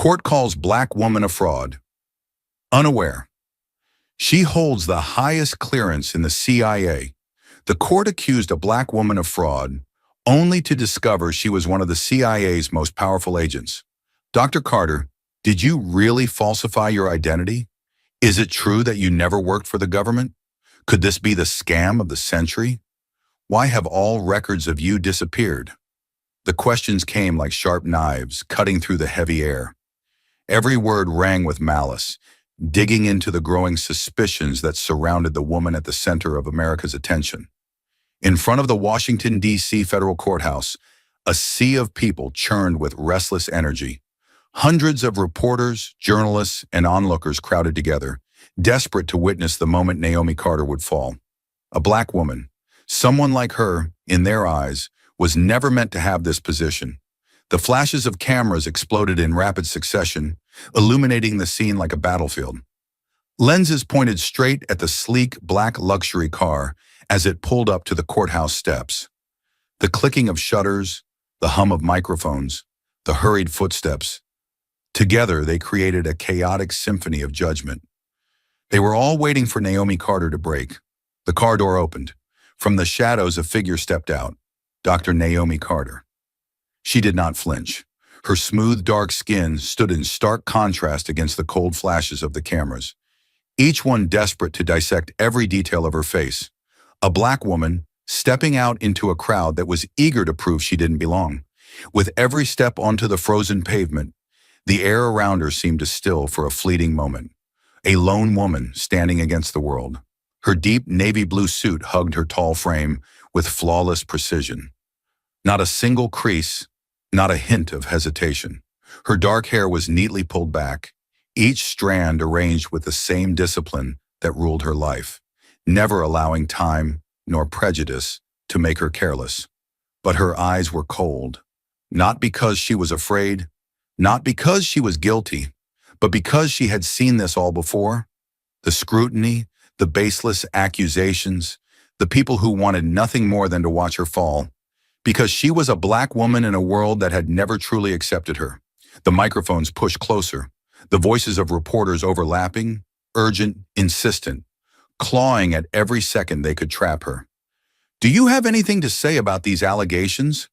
Court calls black woman a fraud. Unaware. She holds the highest clearance in the CIA. The court accused a black woman of fraud, only to discover she was one of the CIA's most powerful agents. Dr. Carter, did you really falsify your identity? Is it true that you never worked for the government? Could this be the scam of the century? Why have all records of you disappeared? The questions came like sharp knives, cutting through the heavy air. Every word rang with malice, digging into the growing suspicions that surrounded the woman at the center of America's attention. In front of the Washington, D.C. federal courthouse, a sea of people churned with restless energy. Hundreds of reporters, journalists, and onlookers crowded together, desperate to witness the moment Naomi Carter would fall. A black woman, someone like her, in their eyes, was never meant to have this position. The flashes of cameras exploded in rapid succession, illuminating the scene like a battlefield. Lenses pointed straight at the sleek black luxury car as it pulled up to the courthouse steps. The clicking of shutters, the hum of microphones, the hurried footsteps. Together, they created a chaotic symphony of judgment. They were all waiting for Naomi Carter to break. The car door opened. From the shadows, a figure stepped out. Dr. Naomi Carter. She did not flinch. Her smooth, dark skin stood in stark contrast against the cold flashes of the cameras, each one desperate to dissect every detail of her face. A black woman stepping out into a crowd that was eager to prove she didn't belong. With every step onto the frozen pavement, the air around her seemed to still for a fleeting moment. A lone woman standing against the world. Her deep navy blue suit hugged her tall frame with flawless precision. Not a single crease, not a hint of hesitation. Her dark hair was neatly pulled back, each strand arranged with the same discipline that ruled her life, never allowing time nor prejudice to make her careless. But her eyes were cold, not because she was afraid, not because she was guilty, but because she had seen this all before. The scrutiny, the baseless accusations, the people who wanted nothing more than to watch her fall. Because she was a black woman in a world that had never truly accepted her. The microphones pushed closer, the voices of reporters overlapping, urgent, insistent, clawing at every second they could trap her. Do you have anything to say about these allegations?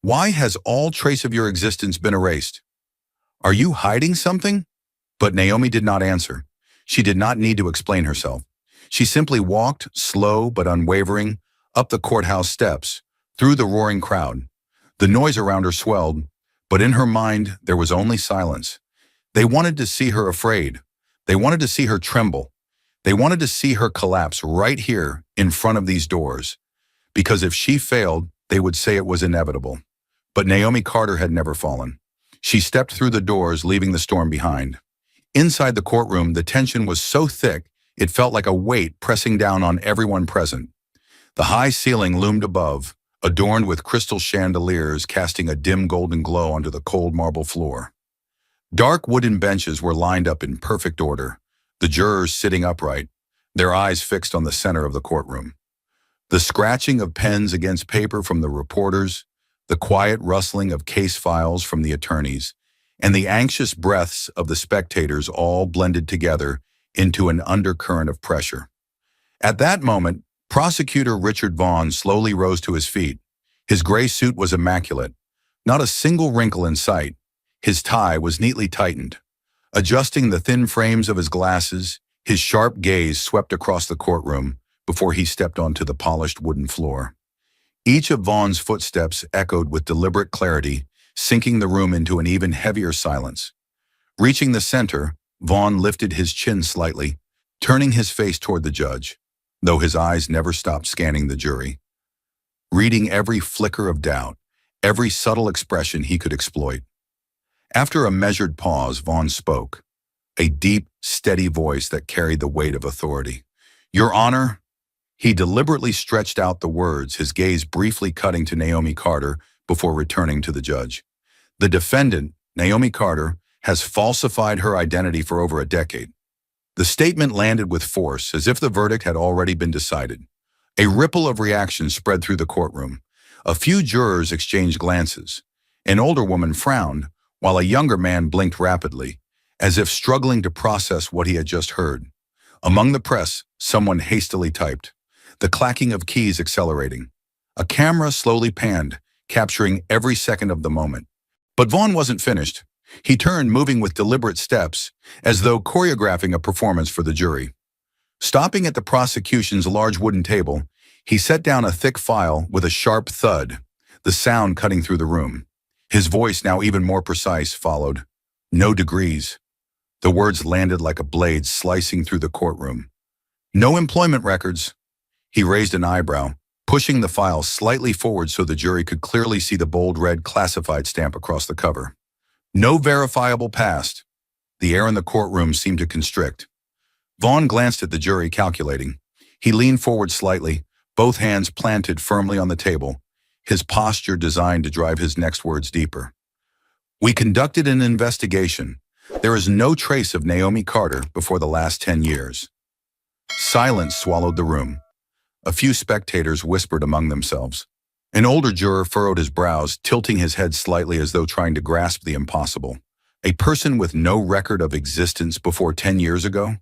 Why has all trace of your existence been erased? Are you hiding something? But Naomi did not answer. She did not need to explain herself. She simply walked, slow but unwavering, up the courthouse steps, through the roaring crowd. The noise around her swelled, but in her mind there was only silence. They wanted to see her afraid. They wanted to see her tremble. They wanted to see her collapse right here in front of these doors. Because if she failed, they would say it was inevitable. But Naomi Carter had never fallen. She stepped through the doors, leaving the storm behind. Inside the courtroom, the tension was so thick, it felt like a weight pressing down on everyone present. The high ceiling loomed above, adorned with crystal chandeliers casting a dim golden glow onto the cold marble floor. Dark wooden benches were lined up in perfect order, the jurors sitting upright, their eyes fixed on the center of the courtroom. The scratching of pens against paper from the reporters, the quiet rustling of case files from the attorneys, and the anxious breaths of the spectators all blended together into an undercurrent of pressure. At that moment, Prosecutor Richard Vaughn slowly rose to his feet. His gray suit was immaculate, not a single wrinkle in sight. His tie was neatly tightened. Adjusting the thin frames of his glasses, his sharp gaze swept across the courtroom before he stepped onto the polished wooden floor. Each of Vaughn's footsteps echoed with deliberate clarity, sinking the room into an even heavier silence. Reaching the center, Vaughn lifted his chin slightly, turning his face toward the judge, though his eyes never stopped scanning the jury, reading every flicker of doubt, every subtle expression he could exploit. After a measured pause, Vaughn spoke, a deep, steady voice that carried the weight of authority. "Your Honor," he deliberately stretched out the words, his gaze briefly cutting to Naomi Carter before returning to the judge. "The defendant, Naomi Carter, has falsified her identity for over a decade." The statement landed with force, as if the verdict had already been decided. A ripple of reaction spread through the courtroom. A few jurors exchanged glances. An older woman frowned, while a younger man blinked rapidly, as if struggling to process what he had just heard. Among the press, someone hastily typed, the clacking of keys accelerating. A camera slowly panned, capturing every second of the moment. But Vaughn wasn't finished. He turned, moving with deliberate steps, as though choreographing a performance for the jury. Stopping at the prosecution's large wooden table, he set down a thick file with a sharp thud, the sound cutting through the room. His voice, now even more precise, followed. No degrees. The words landed like a blade slicing through the courtroom. No employment records. He raised an eyebrow, pushing the file slightly forward so the jury could clearly see the bold red classified stamp across the cover. No verifiable past. The air in the courtroom seemed to constrict. Vaughn glanced at the jury, calculating. He leaned forward slightly, both hands planted firmly on the table, his posture designed to drive his next words deeper. We conducted an investigation. There is no trace of Naomi Carter before the last 10 years. Silence swallowed the room. A few spectators whispered among themselves. An older juror furrowed his brows, tilting his head slightly as though trying to grasp the impossible. A person with no record of existence before 10 years ago?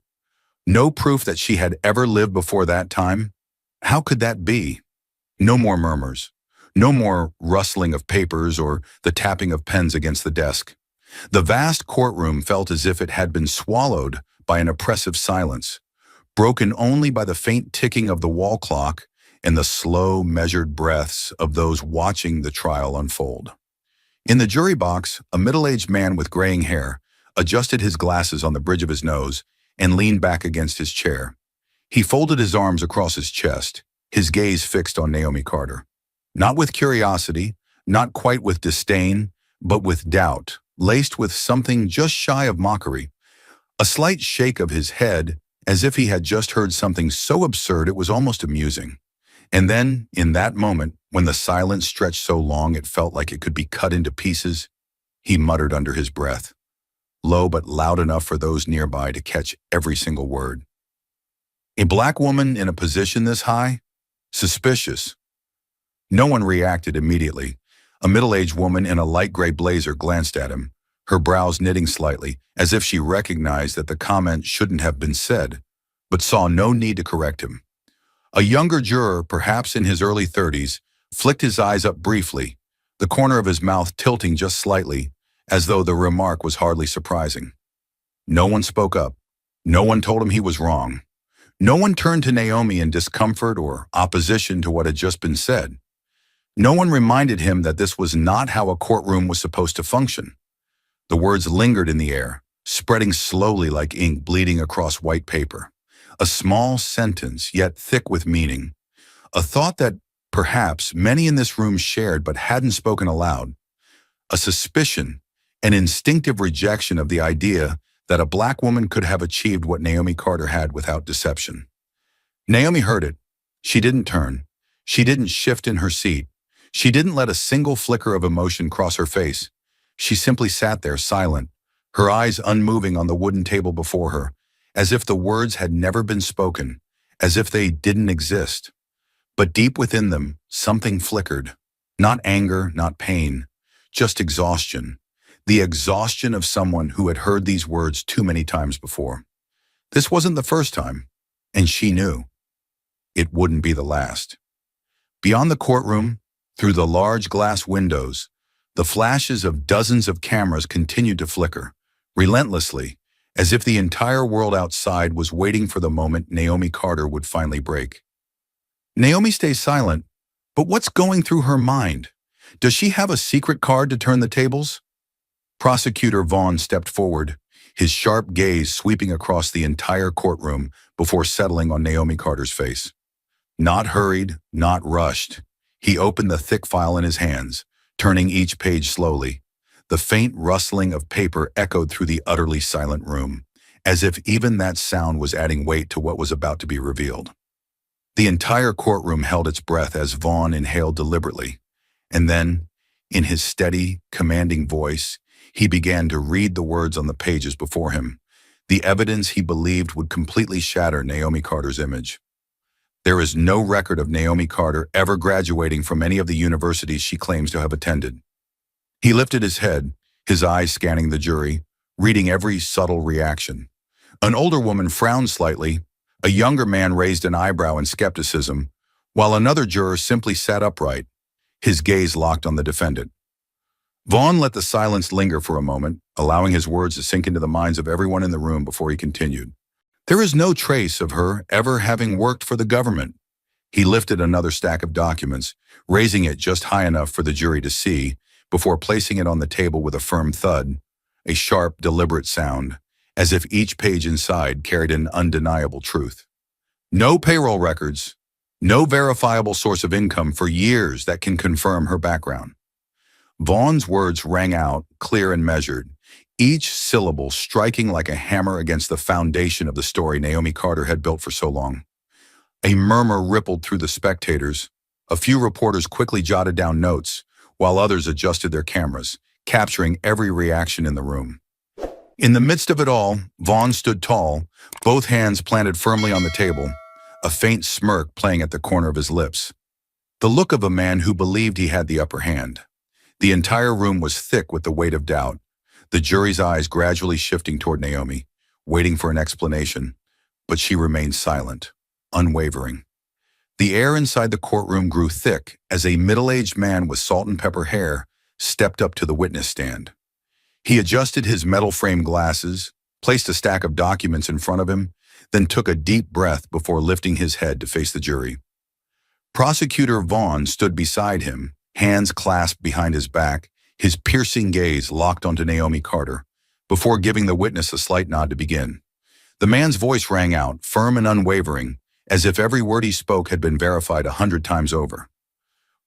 No proof that she had ever lived before that time? How could that be? No more murmurs. No more rustling of papers or the tapping of pens against the desk. The vast courtroom felt as if it had been swallowed by an oppressive silence, broken only by the faint ticking of the wall clock and the slow, measured breaths of those watching the trial unfold. In the jury box, a middle-aged man with graying hair adjusted his glasses on the bridge of his nose and leaned back against his chair. He folded his arms across his chest, his gaze fixed on Naomi Carter. Not with curiosity, not quite with disdain, but with doubt, laced with something just shy of mockery. A slight shake of his head, as if he had just heard something so absurd it was almost amusing. And then, in that moment, when the silence stretched so long it felt like it could be cut into pieces, he muttered under his breath, low but loud enough for those nearby to catch every single word. A black woman in a position this high? Suspicious. No one reacted immediately. A middle-aged woman in a light gray blazer glanced at him, her brows knitting slightly, as if she recognized that the comment shouldn't have been said, but saw no need to correct him. A younger juror, perhaps in his early 30s, flicked his eyes up briefly, the corner of his mouth tilting just slightly, as though the remark was hardly surprising. No one spoke up. No one told him he was wrong. No one turned to Naomi in discomfort or opposition to what had just been said. No one reminded him that this was not how a courtroom was supposed to function. The words lingered in the air, spreading slowly like ink bleeding across white paper. A small sentence, yet thick with meaning. A thought that perhaps many in this room shared but hadn't spoken aloud. A suspicion, an instinctive rejection of the idea that a black woman could have achieved what Naomi Carter had without deception. Naomi heard it. She didn't turn. She didn't shift in her seat. She didn't let a single flicker of emotion cross her face. She simply sat there silent, her eyes unmoving on the wooden table before her, as if the words had never been spoken, as if they didn't exist. But deep within them, something flickered. Not anger, not pain, just exhaustion. The exhaustion of someone who had heard these words too many times before. This wasn't the first time, and she knew. It wouldn't be the last. Beyond the courtroom, through the large glass windows, the flashes of dozens of cameras continued to flicker, relentlessly, as if the entire world outside was waiting for the moment Naomi Carter would finally break. Naomi stays silent, but what's going through her mind? Does she have a secret card to turn the tables? Prosecutor Vaughn stepped forward, his sharp gaze sweeping across the entire courtroom before settling on Naomi Carter's face. Not hurried, not rushed. He opened the thick file in his hands, turning each page slowly. The faint rustling of paper echoed through the utterly silent room, as if even that sound was adding weight to what was about to be revealed. The entire courtroom held its breath as Vaughn inhaled deliberately, and then, in his steady, commanding voice, he began to read the words on the pages before him, the evidence he believed would completely shatter Naomi Carter's image. There is no record of Naomi Carter ever graduating from any of the universities she claims to have attended. He lifted his head, his eyes scanning the jury, reading every subtle reaction. An older woman frowned slightly, a younger man raised an eyebrow in skepticism, while another juror simply sat upright, his gaze locked on the defendant. Vaughn let the silence linger for a moment, allowing his words to sink into the minds of everyone in the room before he continued. There is no trace of her ever having worked for the government. He lifted another stack of documents, raising it just high enough for the jury to see, before placing it on the table with a firm thud, a sharp, deliberate sound, as if each page inside carried an undeniable truth. No payroll records, no verifiable source of income for years that can confirm her background. Vaughn's words rang out, clear and measured, each syllable striking like a hammer against the foundation of the story Naomi Carter had built for so long. A murmur rippled through the spectators. A few reporters quickly jotted down notes, while others adjusted their cameras, capturing every reaction in the room. In the midst of it all, Vaughn stood tall, both hands planted firmly on the table, a faint smirk playing at the corner of his lips. The look of a man who believed he had the upper hand. The entire room was thick with the weight of doubt, the jury's eyes gradually shifting toward Naomi, waiting for an explanation, but she remained silent, unwavering. The air inside the courtroom grew thick as a middle-aged man with salt and pepper hair stepped up to the witness stand. He adjusted his metal-framed glasses, placed a stack of documents in front of him, then took a deep breath before lifting his head to face the jury. Prosecutor Vaughn stood beside him, hands clasped behind his back, his piercing gaze locked onto Naomi Carter, before giving the witness a slight nod to begin. The man's voice rang out, firm and unwavering, as if every word he spoke had been verified 100 times over.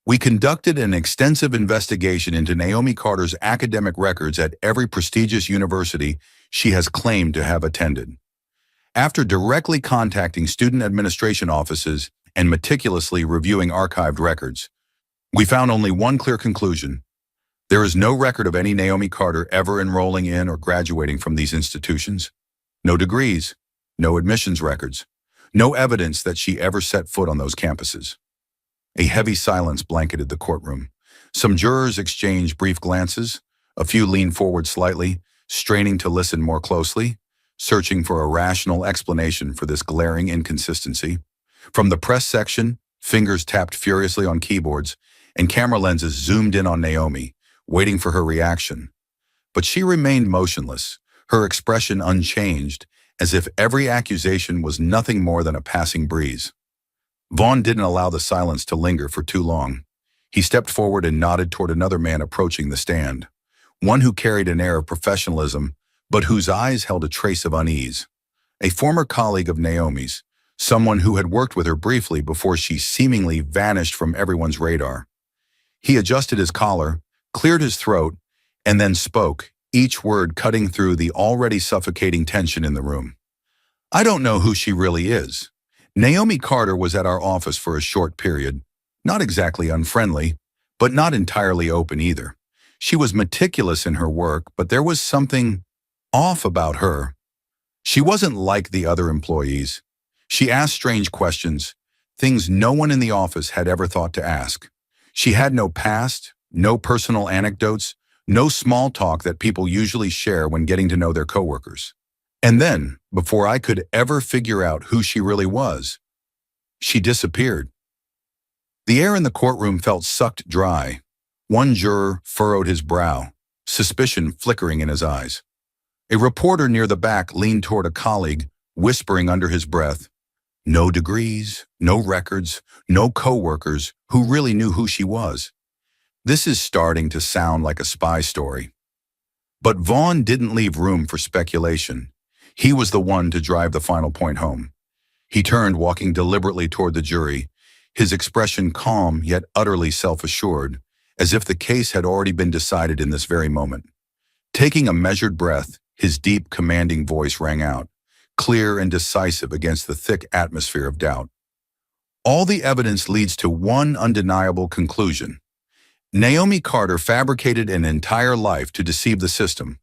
We conducted an extensive investigation into Naomi Carter's academic records at every prestigious university she has claimed to have attended. After directly contacting student administration offices and meticulously reviewing archived records, we found only one clear conclusion. There is no record of any Naomi Carter ever enrolling in or graduating from these institutions. No degrees, no admissions records, no evidence that she ever set foot on those campuses. A heavy silence blanketed the courtroom. Some jurors exchanged brief glances, a few leaned forward slightly, straining to listen more closely, searching for a rational explanation for this glaring inconsistency. From the press section, fingers tapped furiously on keyboards, and camera lenses zoomed in on Naomi, waiting for her reaction. But she remained motionless, her expression unchanged, as if every accusation was nothing more than a passing breeze. Vaughn didn't allow the silence to linger for too long. He stepped forward and nodded toward another man approaching the stand, one who carried an air of professionalism, but whose eyes held a trace of unease. A former colleague of Naomi's, someone who had worked with her briefly before she seemingly vanished from everyone's radar. He adjusted his collar, cleared his throat, and then spoke, each word cutting through the already suffocating tension in the room. I don't know who she really is. Naomi Carter was at our office for a short period, not exactly unfriendly, but not entirely open either. She was meticulous in her work, but there was something off about her. She wasn't like the other employees. She asked strange questions, things no one in the office had ever thought to ask. She had no past, no personal anecdotes, no small talk that people usually share when getting to know their coworkers. And then, before I could ever figure out who she really was, she disappeared. The air in the courtroom felt sucked dry. One juror furrowed his brow, suspicion flickering in his eyes. A reporter near the back leaned toward a colleague, whispering under his breath, no degrees, no records, no coworkers who really knew who she was. This is starting to sound like a spy story. But Vaughn didn't leave room for speculation. He was the one to drive the final point home. He turned, walking deliberately toward the jury, his expression calm yet utterly self-assured, as if the case had already been decided in this very moment. Taking a measured breath, his deep, commanding voice rang out, clear and decisive against the thick atmosphere of doubt. All the evidence leads to one undeniable conclusion. Naomi Carter fabricated an entire life to deceive the system.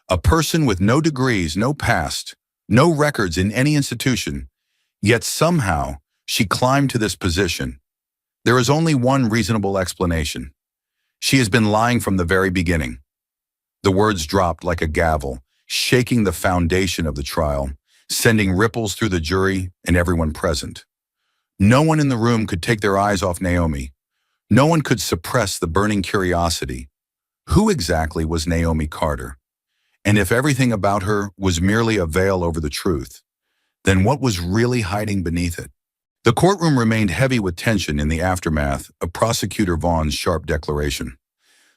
A person with no degrees, no past, no records in any institution, yet somehow she climbed to this position. There is only one reasonable explanation. She has been lying from the very beginning. The words dropped like a gavel, shaking the foundation of the trial, sending ripples through the jury and everyone present. No one in the room could take their eyes off Naomi. No one could suppress the burning curiosity. Who exactly was Naomi Carter? And if everything about her was merely a veil over the truth, then what was really hiding beneath it? The courtroom remained heavy with tension in the aftermath of Prosecutor Vaughn's sharp declaration.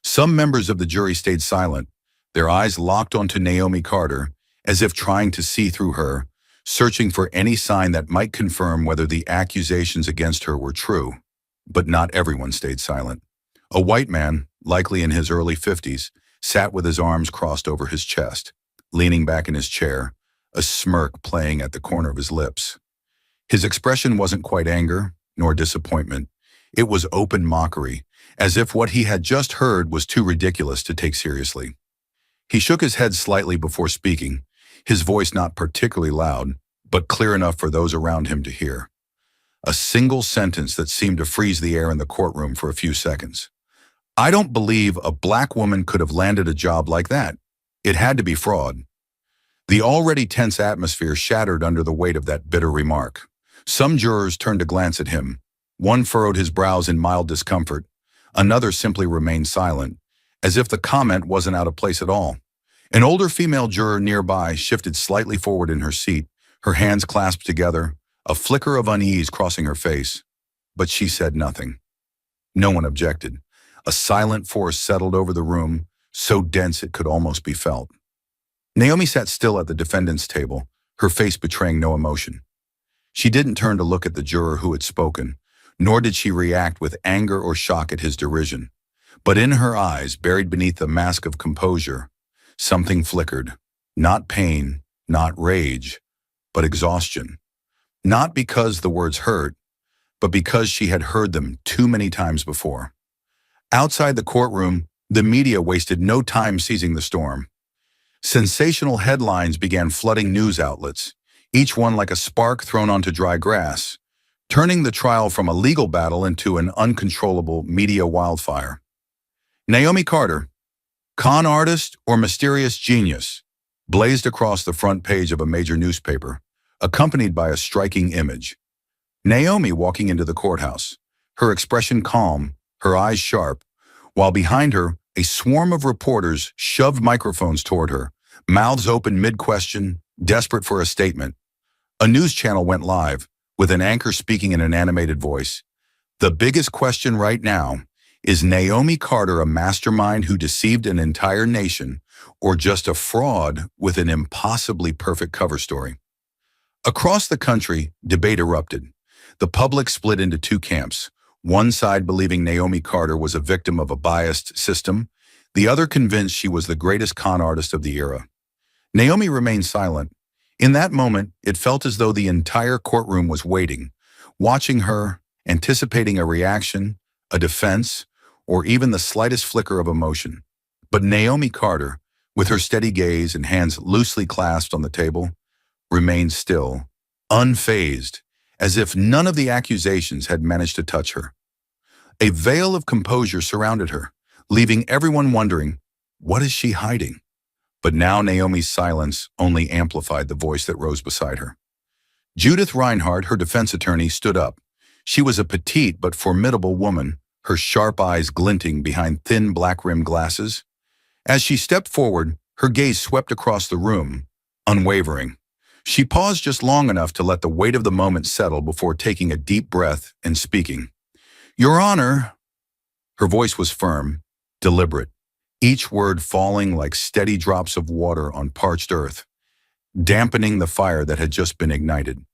Some members of the jury stayed silent, their eyes locked onto Naomi Carter, as if trying to see through her, searching for any sign that might confirm whether the accusations against her were true. But not everyone stayed silent. A white man, likely in his early 50s, sat with his arms crossed over his chest, leaning back in his chair, a smirk playing at the corner of his lips. His expression wasn't quite anger, nor disappointment. It was open mockery, as if what he had just heard was too ridiculous to take seriously. He shook his head slightly before speaking, his voice not particularly loud, but clear enough for those around him to hear. A single sentence that seemed to freeze the air in the courtroom for a few seconds. "I don't believe a black woman could have landed a job like that. It had to be fraud." The already tense atmosphere shattered under the weight of that bitter remark. Some jurors turned to glance at him. One furrowed his brows in mild discomfort. Another simply remained silent, as if the comment wasn't out of place at all. An older female juror nearby shifted slightly forward in her seat, her hands clasped together, a flicker of unease crossing her face. But she said nothing. No one objected. A silent force settled over the room, so dense it could almost be felt. Naomi sat still at the defendant's table, her face betraying no emotion. She didn't turn to look at the juror who had spoken, nor did she react with anger or shock at his derision. But in her eyes, buried beneath the mask of composure, something flickered. Not pain, not rage, but exhaustion. Not because the words hurt, but because she had heard them too many times before. Outside the courtroom, the media wasted no time seizing the storm. Sensational headlines began flooding news outlets, each one like a spark thrown onto dry grass, turning the trial from a legal battle into an uncontrollable media wildfire. Naomi Carter, con artist or mysterious genius, blazed across the front page of a major newspaper, accompanied by a striking image. Naomi walking into the courthouse, her expression calm, her eyes sharp, while behind her, a swarm of reporters shoved microphones toward her, mouths open mid-question, desperate for a statement. A news channel went live, with an anchor speaking in an animated voice. "The biggest question right now, is Naomi Carter a mastermind who deceived an entire nation, or just a fraud with an impossibly perfect cover story?" Across the country, debate erupted. The public split into two camps, one side believing Naomi Carter was a victim of a biased system, the other convinced she was the greatest con artist of the era. Naomi remained silent. In that moment, it felt as though the entire courtroom was waiting, watching her, anticipating a reaction, a defense, or even the slightest flicker of emotion. But Naomi Carter, with her steady gaze and hands loosely clasped on the table, remained still, unfazed, as if none of the accusations had managed to touch her. A veil of composure surrounded her, leaving everyone wondering, what is she hiding? But now Naomi's silence only amplified the voice that rose beside her. Judith Reinhardt, her defense attorney, stood up. She was a petite but formidable woman, her sharp eyes glinting behind thin black-rimmed glasses. As she stepped forward, her gaze swept across the room, unwavering. She paused just long enough to let the weight of the moment settle before taking a deep breath and speaking. "Your Honor," her voice was firm, deliberate, each word falling like steady drops of water on parched earth, dampening the fire that had just been ignited.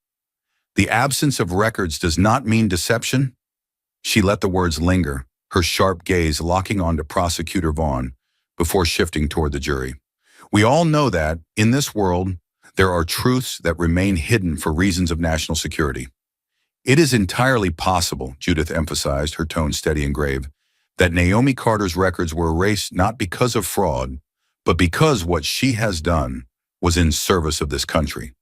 "The absence of records does not mean deception." She let the words linger, her sharp gaze locking onto Prosecutor Vaughn before shifting toward the jury. "We all know that, in this world, there are truths that remain hidden for reasons of national security. It is entirely possible," Judith emphasized, her tone steady and grave, "that Naomi Carter's records were erased not because of fraud, but because what she has done was in service of this country."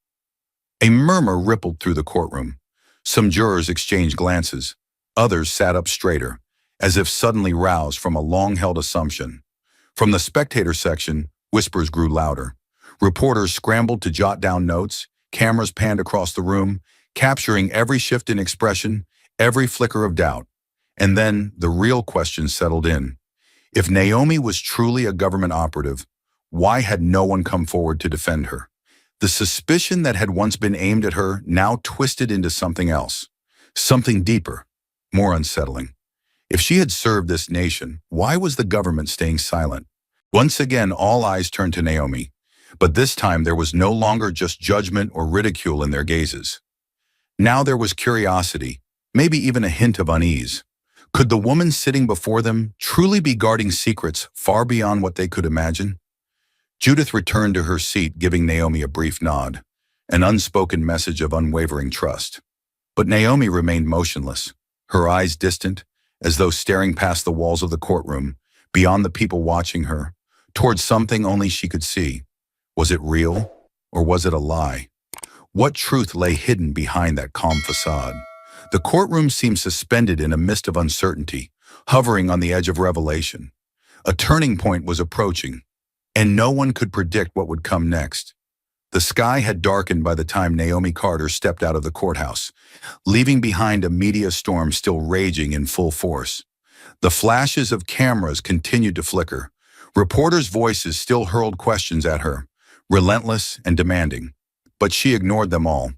A murmur rippled through the courtroom. Some jurors exchanged glances. Others sat up straighter, as if suddenly roused from a long-held assumption. From the spectator section, whispers grew louder. Reporters scrambled to jot down notes, cameras panned across the room, capturing every shift in expression, every flicker of doubt. And then the real question settled in. If Naomi was truly a government operative, why had no one come forward to defend her? The suspicion that had once been aimed at her now twisted into something else, something deeper, more unsettling. If she had served this nation, why was the government staying silent? Once again, all eyes turned to Naomi, but this time there was no longer just judgment or ridicule in their gazes. Now there was curiosity, maybe even a hint of unease. Could the woman sitting before them truly be guarding secrets far beyond what they could imagine? Judith returned to her seat, giving Naomi a brief nod, an unspoken message of unwavering trust. But Naomi remained motionless, her eyes distant, as though staring past the walls of the courtroom, beyond the people watching her, towards something only she could see. Was it real, or was it a lie? What truth lay hidden behind that calm facade? The courtroom seemed suspended in a mist of uncertainty, hovering on the edge of revelation. A turning point was approaching, and no one could predict what would come next. The sky had darkened by the time Naomi Carter stepped out of the courthouse, leaving behind a media storm still raging in full force. The flashes of cameras continued to flicker. Reporters' voices still hurled questions at her, relentless and demanding. But she ignored them all.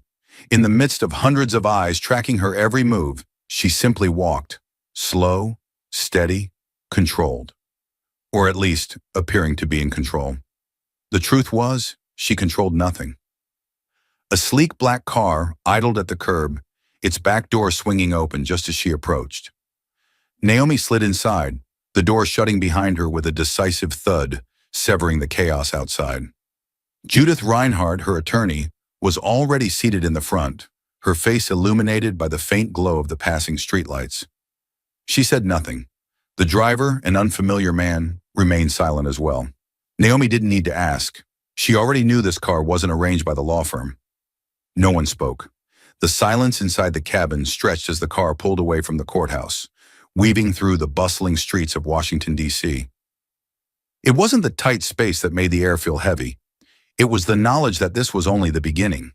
In the midst of hundreds of eyes tracking her every move, she simply walked, slow, steady, controlled. Or at least, appearing to be in control. The truth was, she controlled nothing. A sleek black car idled at the curb, its back door swinging open just as she approached. Naomi slid inside, the door shutting behind her with a decisive thud, severing the chaos outside. Judith Reinhardt, her attorney, was already seated in the front, her face illuminated by the faint glow of the passing streetlights. She said nothing. The driver, an unfamiliar man, remained silent as well. Naomi didn't need to ask. She already knew this car wasn't arranged by the law firm. No one spoke. The silence inside the cabin stretched as the car pulled away from the courthouse, weaving through the bustling streets of Washington, D.C. It wasn't the tight space that made the air feel heavy. It was the knowledge that this was only the beginning.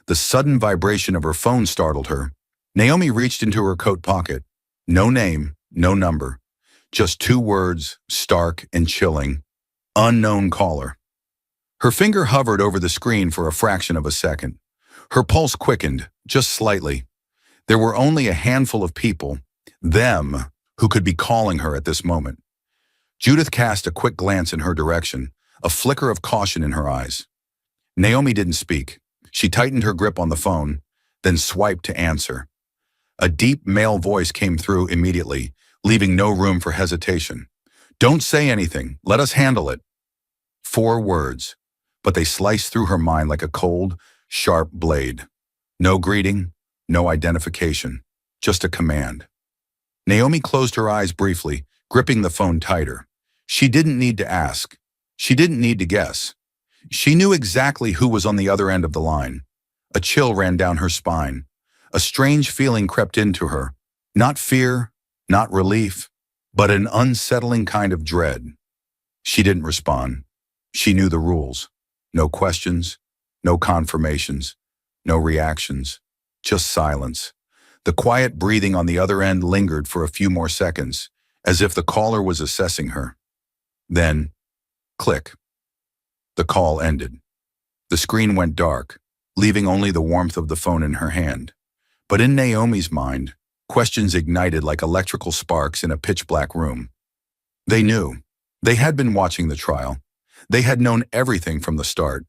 The sudden vibration of her phone startled her. Naomi reached into her coat pocket. No name, no number. Just two words, stark and chilling. Unknown caller. Her finger hovered over the screen for a fraction of a second. Her pulse quickened, just slightly. There were only a handful of people, them, who could be calling her at this moment. Judith cast a quick glance in her direction, a flicker of caution in her eyes. Naomi didn't speak. She tightened her grip on the phone, then swiped to answer. A deep male voice came through immediately, leaving no room for hesitation. "Don't say anything. Let us handle it." 4 words, but they sliced through her mind like a cold, sharp blade. No greeting, no identification, just a command. Naomi closed her eyes briefly, gripping the phone tighter. She didn't need to ask. She didn't need to guess. She knew exactly who was on the other end of the line. A chill ran down her spine. A strange feeling crept into her. Not fear, not relief, but an unsettling kind of dread. She didn't respond. She knew the rules. No questions, no confirmations, no reactions, just silence. The quiet breathing on the other end lingered for a few more seconds, as if the caller was assessing her. Then, click. The call ended. The screen went dark, leaving only the warmth of the phone in her hand. But in Naomi's mind, questions ignited like electrical sparks in a pitch-black room. They knew. They had been watching the trial. They had known everything from the start.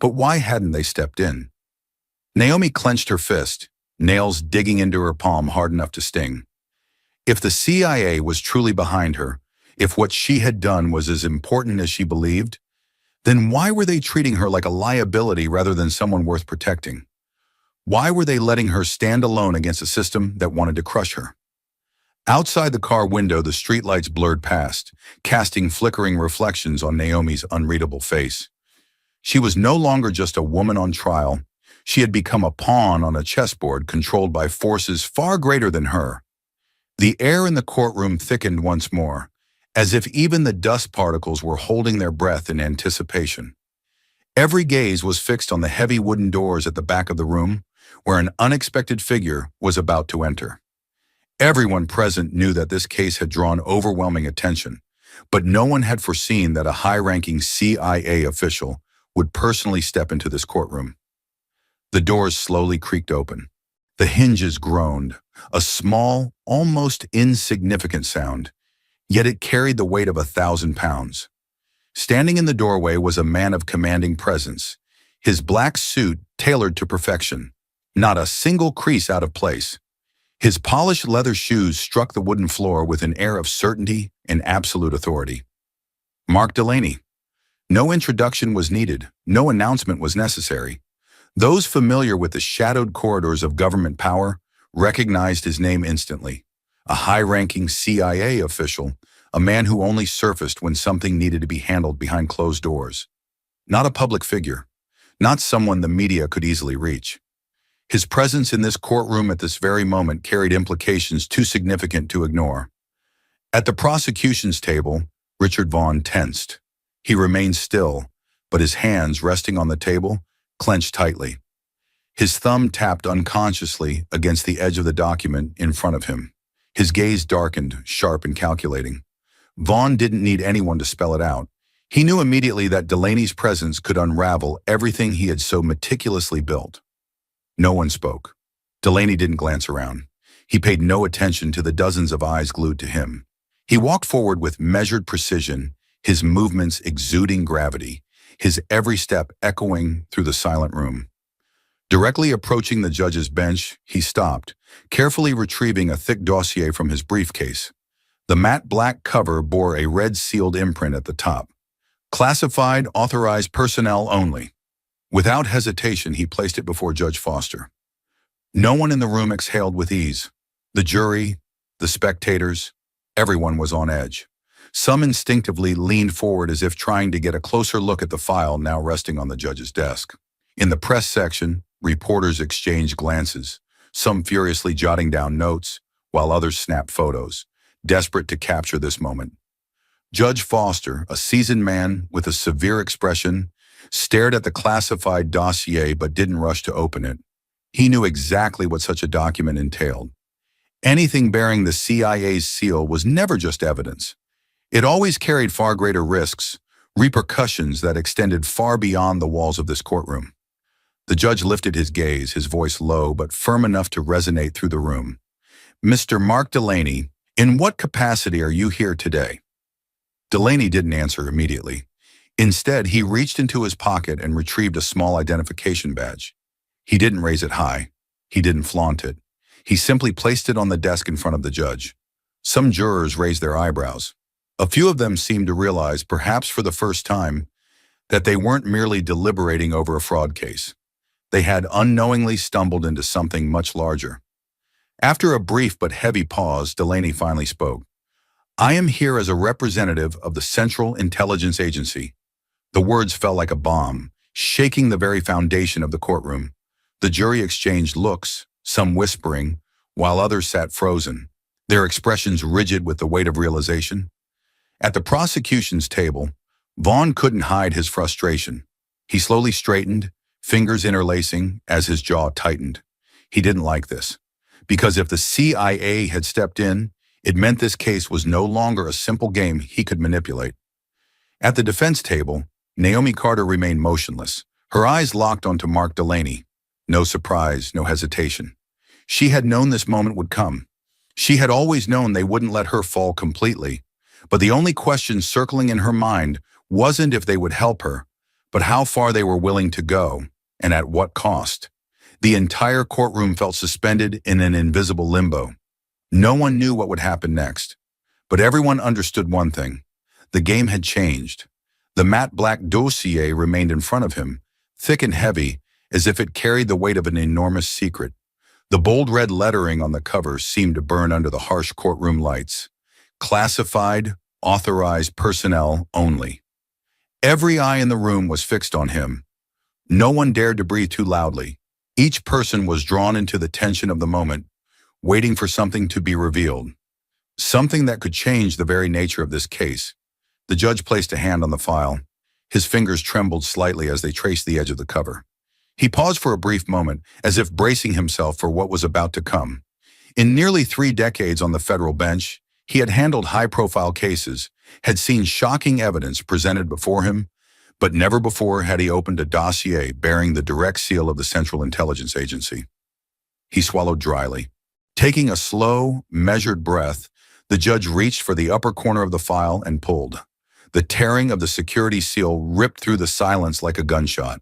But why hadn't they stepped in? Naomi clenched her fist, nails digging into her palm hard enough to sting. If the CIA was truly behind her, if what she had done was as important as she believed, then why were they treating her like a liability rather than someone worth protecting? Why were they letting her stand alone against a system that wanted to crush her? Outside the car window, the streetlights blurred past, casting flickering reflections on Naomi's unreadable face. She was no longer just a woman on trial. She had become a pawn on a chessboard controlled by forces far greater than her. The air in the courtroom thickened once more, as if even the dust particles were holding their breath in anticipation. Every gaze was fixed on the heavy wooden doors at the back of the room, where an unexpected figure was about to enter. Everyone present knew that this case had drawn overwhelming attention, but no one had foreseen that a high-ranking CIA official would personally step into this courtroom. The doors slowly creaked open. The hinges groaned, a small, almost insignificant sound, yet it carried the weight of 1,000 pounds. Standing in the doorway was a man of commanding presence, his black suit tailored to perfection, not a single crease out of place. His polished leather shoes struck the wooden floor with an air of certainty and absolute authority. Mark Delaney. No introduction was needed, no announcement was necessary. Those familiar with the shadowed corridors of government power recognized his name instantly. A high-ranking CIA official, a man who only surfaced when something needed to be handled behind closed doors. Not a public figure, not someone the media could easily reach. His presence in this courtroom at this very moment carried implications too significant to ignore. At the prosecution's table, Richard Vaughn tensed. He remained still, but his hands, resting on the table, clenched tightly. His thumb tapped unconsciously against the edge of the document in front of him. His gaze darkened, sharp and calculating. Vaughn didn't need anyone to spell it out. He knew immediately that Delaney's presence could unravel everything he had so meticulously built. No one spoke. Delaney didn't glance around. He paid no attention to the dozens of eyes glued to him. He walked forward with measured precision, his movements exuding gravity, his every step echoing through the silent room. Directly approaching the judge's bench, he stopped, carefully retrieving a thick dossier from his briefcase. The matte black cover bore a red-sealed imprint at the top. Classified, authorized personnel only. Without hesitation, he placed it before Judge Foster. No one in the room exhaled with ease. The jury, the spectators, everyone was on edge. Some instinctively leaned forward as if trying to get a closer look at the file now resting on the judge's desk. In the press section, reporters exchanged glances, some furiously jotting down notes, while others snapped photos, desperate to capture this moment. Judge Foster, a seasoned man with a severe expression, stared at the classified dossier but didn't rush to open it. He knew exactly what such a document entailed. Anything bearing the CIA's seal was never just evidence. It always carried far greater risks, repercussions that extended far beyond the walls of this courtroom. The judge lifted his gaze, his voice low but firm enough to resonate through the room. "Mr. Mark Delaney, in what capacity are you here today?" Delaney didn't answer immediately. Instead, he reached into his pocket and retrieved a small identification badge. He didn't raise it high. He didn't flaunt it. He simply placed it on the desk in front of the judge. Some jurors raised their eyebrows. A few of them seemed to realize, perhaps for the first time, that they weren't merely deliberating over a fraud case. They had unknowingly stumbled into something much larger. After a brief but heavy pause, Delaney finally spoke. "I am here as a representative of the Central Intelligence Agency." The words fell like a bomb, shaking the very foundation of the courtroom. The jury exchanged looks, some whispering, while others sat frozen, their expressions rigid with the weight of realization. At the prosecution's table, Vaughn couldn't hide his frustration. He slowly straightened, fingers interlacing as his jaw tightened. He didn't like this, because if the CIA had stepped in, it meant this case was no longer a simple game he could manipulate. At the defense table, Naomi Carter remained motionless, her eyes locked onto Mark Delaney. No surprise, no hesitation. She had known this moment would come. She had always known they wouldn't let her fall completely, but the only question circling in her mind wasn't if they would help her, but how far they were willing to go, and at what cost. The entire courtroom felt suspended in an invisible limbo. No one knew what would happen next, but everyone understood one thing. The game had changed. The matte black dossier remained in front of him, thick and heavy, as if it carried the weight of an enormous secret. The bold red lettering on the cover seemed to burn under the harsh courtroom lights. Classified, authorized personnel only. Every eye in the room was fixed on him. No one dared to breathe too loudly. Each person was drawn into the tension of the moment, waiting for something to be revealed. something that could change the very nature of this case. The judge placed a hand on the file. His fingers trembled slightly as they traced the edge of the cover. He paused for a brief moment, as if bracing himself for what was about to come. In nearly 3 decades on the federal bench, he had handled high-profile cases, had seen shocking evidence presented before him, but never before had he opened a dossier bearing the direct seal of the Central Intelligence Agency. He swallowed dryly. Taking a slow, measured breath, the judge reached for the upper corner of the file and pulled. The tearing of the security seal ripped through the silence like a gunshot.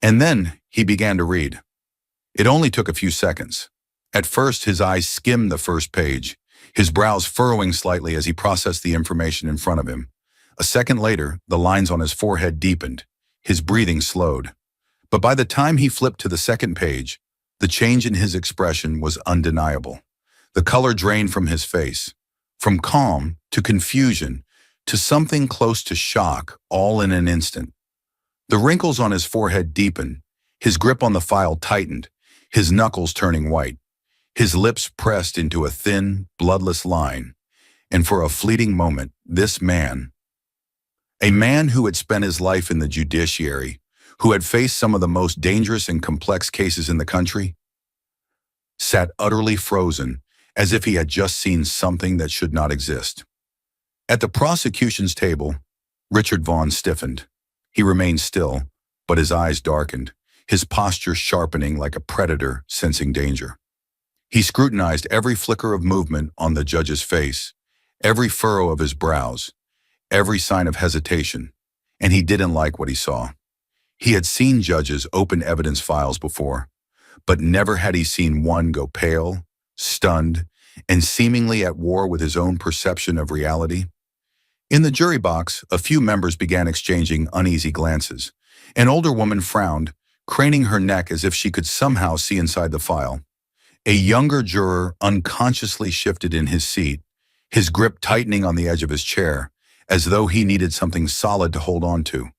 And then he began to read. It only took a few seconds. At first, his eyes skimmed the first page, his brows furrowing slightly as he processed the information in front of him. A second later, the lines on his forehead deepened. His breathing slowed. But by the time he flipped to the second page, the change in his expression was undeniable. The color drained from his face, from calm to confusion to something close to shock, all in an instant. The wrinkles on his forehead deepened, his grip on the file tightened, his knuckles turning white. His lips pressed into a thin, bloodless line, and for a fleeting moment, this man, a man who had spent his life in the judiciary, who had faced some of the most dangerous and complex cases in the country, sat utterly frozen, as if he had just seen something that should not exist. At the prosecution's table, Richard Vaughn stiffened. He remained still, but his eyes darkened, his posture sharpening like a predator sensing danger. He scrutinized every flicker of movement on the judge's face, every furrow of his brows, every sign of hesitation, and he didn't like what he saw. He had seen judges open evidence files before, but never had he seen one go pale, stunned, and seemingly at war with his own perception of reality. In the jury box, a few members began exchanging uneasy glances. An older woman frowned, craning her neck as if she could somehow see inside the file. A younger juror unconsciously shifted in his seat, his grip tightening on the edge of his chair, as though he needed something solid to hold on to.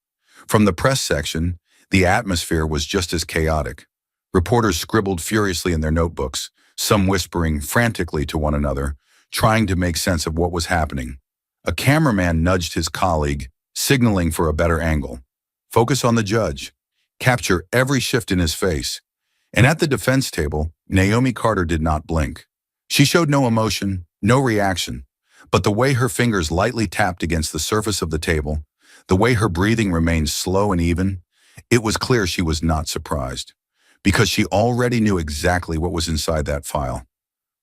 From the press section, the atmosphere was just as chaotic. Reporters scribbled furiously in their notebooks, some whispering frantically to one another, trying to make sense of what was happening. A cameraman nudged his colleague, signaling for a better angle. Focus on the judge. Capture every shift in his face. And at the defense table, Naomi Carter did not blink. She showed no emotion, no reaction, but the way her fingers lightly tapped against the surface of the table, the way her breathing remained slow and even, it was clear she was not surprised, because she already knew exactly what was inside that file.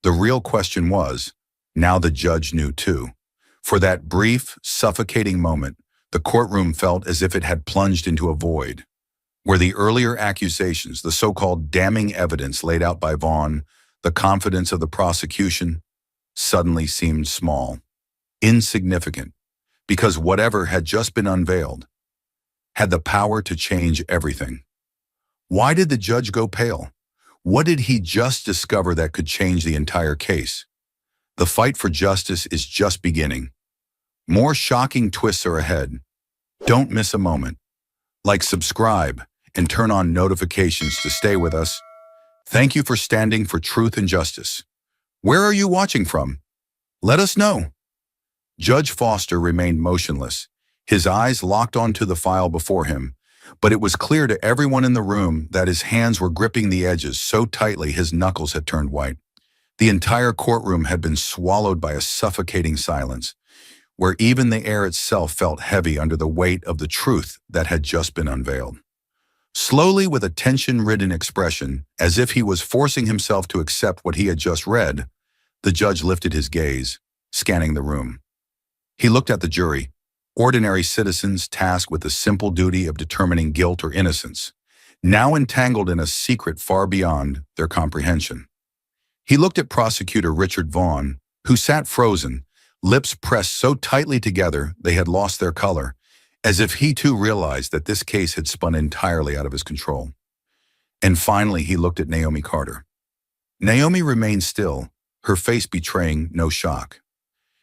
The real question was, now the judge knew too. For that brief, suffocating moment, the courtroom felt as if it had plunged into a void, where the earlier accusations, the so-called damning evidence laid out by Vaughn, the confidence of the prosecution, suddenly seemed small, insignificant, because whatever had just been unveiled had the power to change everything. Why did the judge go pale? What did he just discover that could change the entire case? The fight for justice is just beginning. More shocking twists are ahead. Don't miss a moment. Like, subscribe, and turn on notifications to stay with us. Thank you for standing for truth and justice. Where are you watching from? Let us know. Judge Foster remained motionless, his eyes locked onto the file before him, but it was clear to everyone in the room that his hands were gripping the edges so tightly his knuckles had turned white. The entire courtroom had been swallowed by a suffocating silence, where even the air itself felt heavy under the weight of the truth that had just been unveiled. Slowly, with a tension-ridden expression, as if he was forcing himself to accept what he had just read, the judge lifted his gaze, scanning the room. He looked at the jury, ordinary citizens tasked with the simple duty of determining guilt or innocence, now entangled in a secret far beyond their comprehension. He looked at prosecutor Richard Vaughn, who sat frozen, lips pressed so tightly together they had lost their color, as if he too realized that this case had spun entirely out of his control. And finally, he looked at Naomi Carter. Naomi remained still, her face betraying no shock.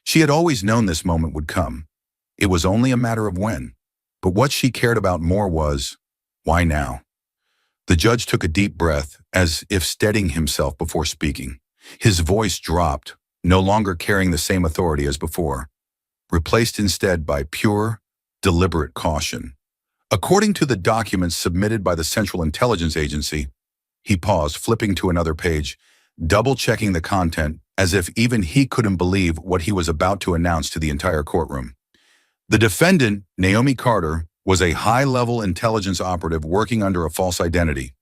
She had always known this moment would come. It was only a matter of when. But what she cared about more was, why now? The judge took a deep breath, as if steadying himself before speaking. His voice dropped, no longer carrying the same authority as before, replaced instead by pure, deliberate caution. According to the documents submitted by the Central Intelligence Agency, he paused, flipping to another page, double-checking the content as if even he couldn't believe what he was about to announce to the entire courtroom. The defendant, Naomi Carter, was a high-level intelligence operative working under a false identity.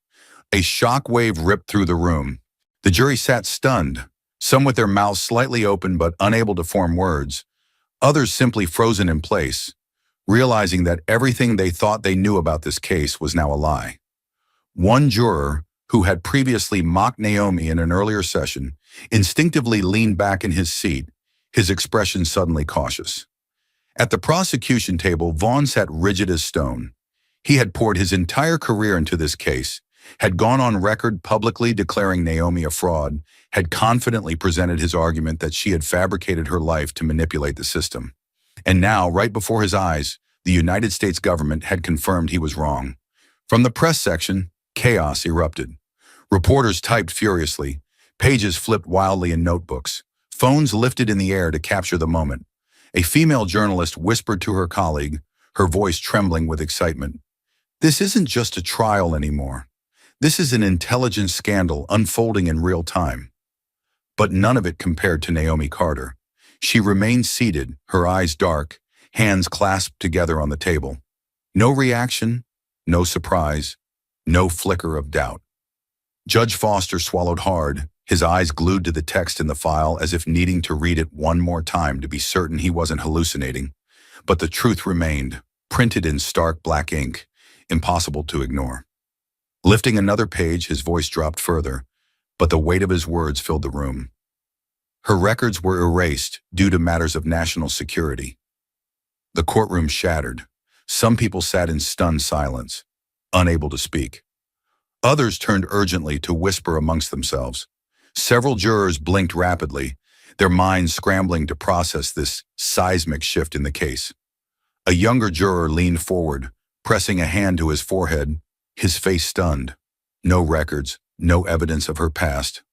A shock-wave ripped through the room. The jury sat stunned, some with their mouths slightly open but unable to form words, others simply frozen in place, realizing that everything they thought they knew about this case was now a lie. One juror, who had previously mocked Naomi in an earlier session, instinctively leaned back in his seat, his expression suddenly cautious. At the prosecution table, Vaughn sat rigid as stone. He had poured his entire career into this case, had gone on record publicly declaring Naomi a fraud, had confidently presented his argument that she had fabricated her life to manipulate the system. And now, right before his eyes, the United States government had confirmed he was wrong. From the press section, chaos erupted. Reporters typed furiously, pages flipped wildly in notebooks, phones lifted in the air to capture the moment. A female journalist whispered to her colleague, her voice trembling with excitement, "This isn't just a trial anymore. This is an intelligence scandal unfolding in real time." But none of it compared to Naomi Carter. She remained seated, her eyes dark, hands clasped together on the table. No reaction, no surprise, no flicker of doubt. Judge Foster swallowed hard, his eyes glued to the text in the file as if needing to read it one more time to be certain he wasn't hallucinating. But the truth remained, printed in stark black ink, impossible to ignore. Lifting another page, his voice dropped further, but the weight of his words filled the room. Her records were erased due to matters of national security. The courtroom shattered. Some people sat in stunned silence, unable to speak. Others turned urgently to whisper amongst themselves. Several jurors blinked rapidly, their minds scrambling to process this seismic shift in the case. A younger juror leaned forward, pressing a hand to his forehead, his face stunned. No records, no evidence of her past.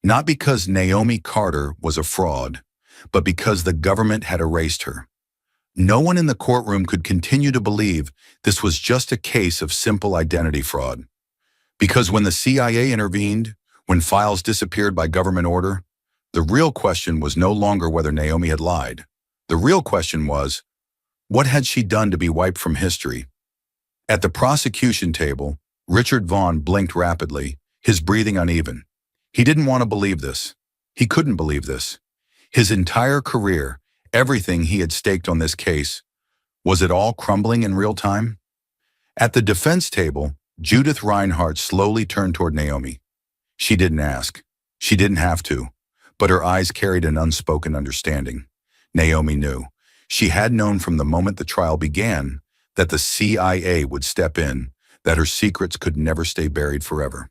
Not because Naomi Carter was a fraud, but because the government had erased her. No one in the courtroom could continue to believe this was just a case of simple identity fraud. Because when the CIA intervened, when files disappeared by government order, the real question was no longer whether Naomi had lied. The real question was, what had she done to be wiped from history? At the prosecution table, Richard Vaughn blinked rapidly, his breathing uneven. He didn't want to believe this. He couldn't believe this. His entire career, everything he had staked on this case, was it all crumbling in real time? At the defense table, Judith Reinhardt slowly turned toward Naomi. She didn't ask. She didn't have to, but her eyes carried an unspoken understanding. Naomi knew. She had known from the moment the trial began that the CIA would step in, that her secrets could never stay buried forever.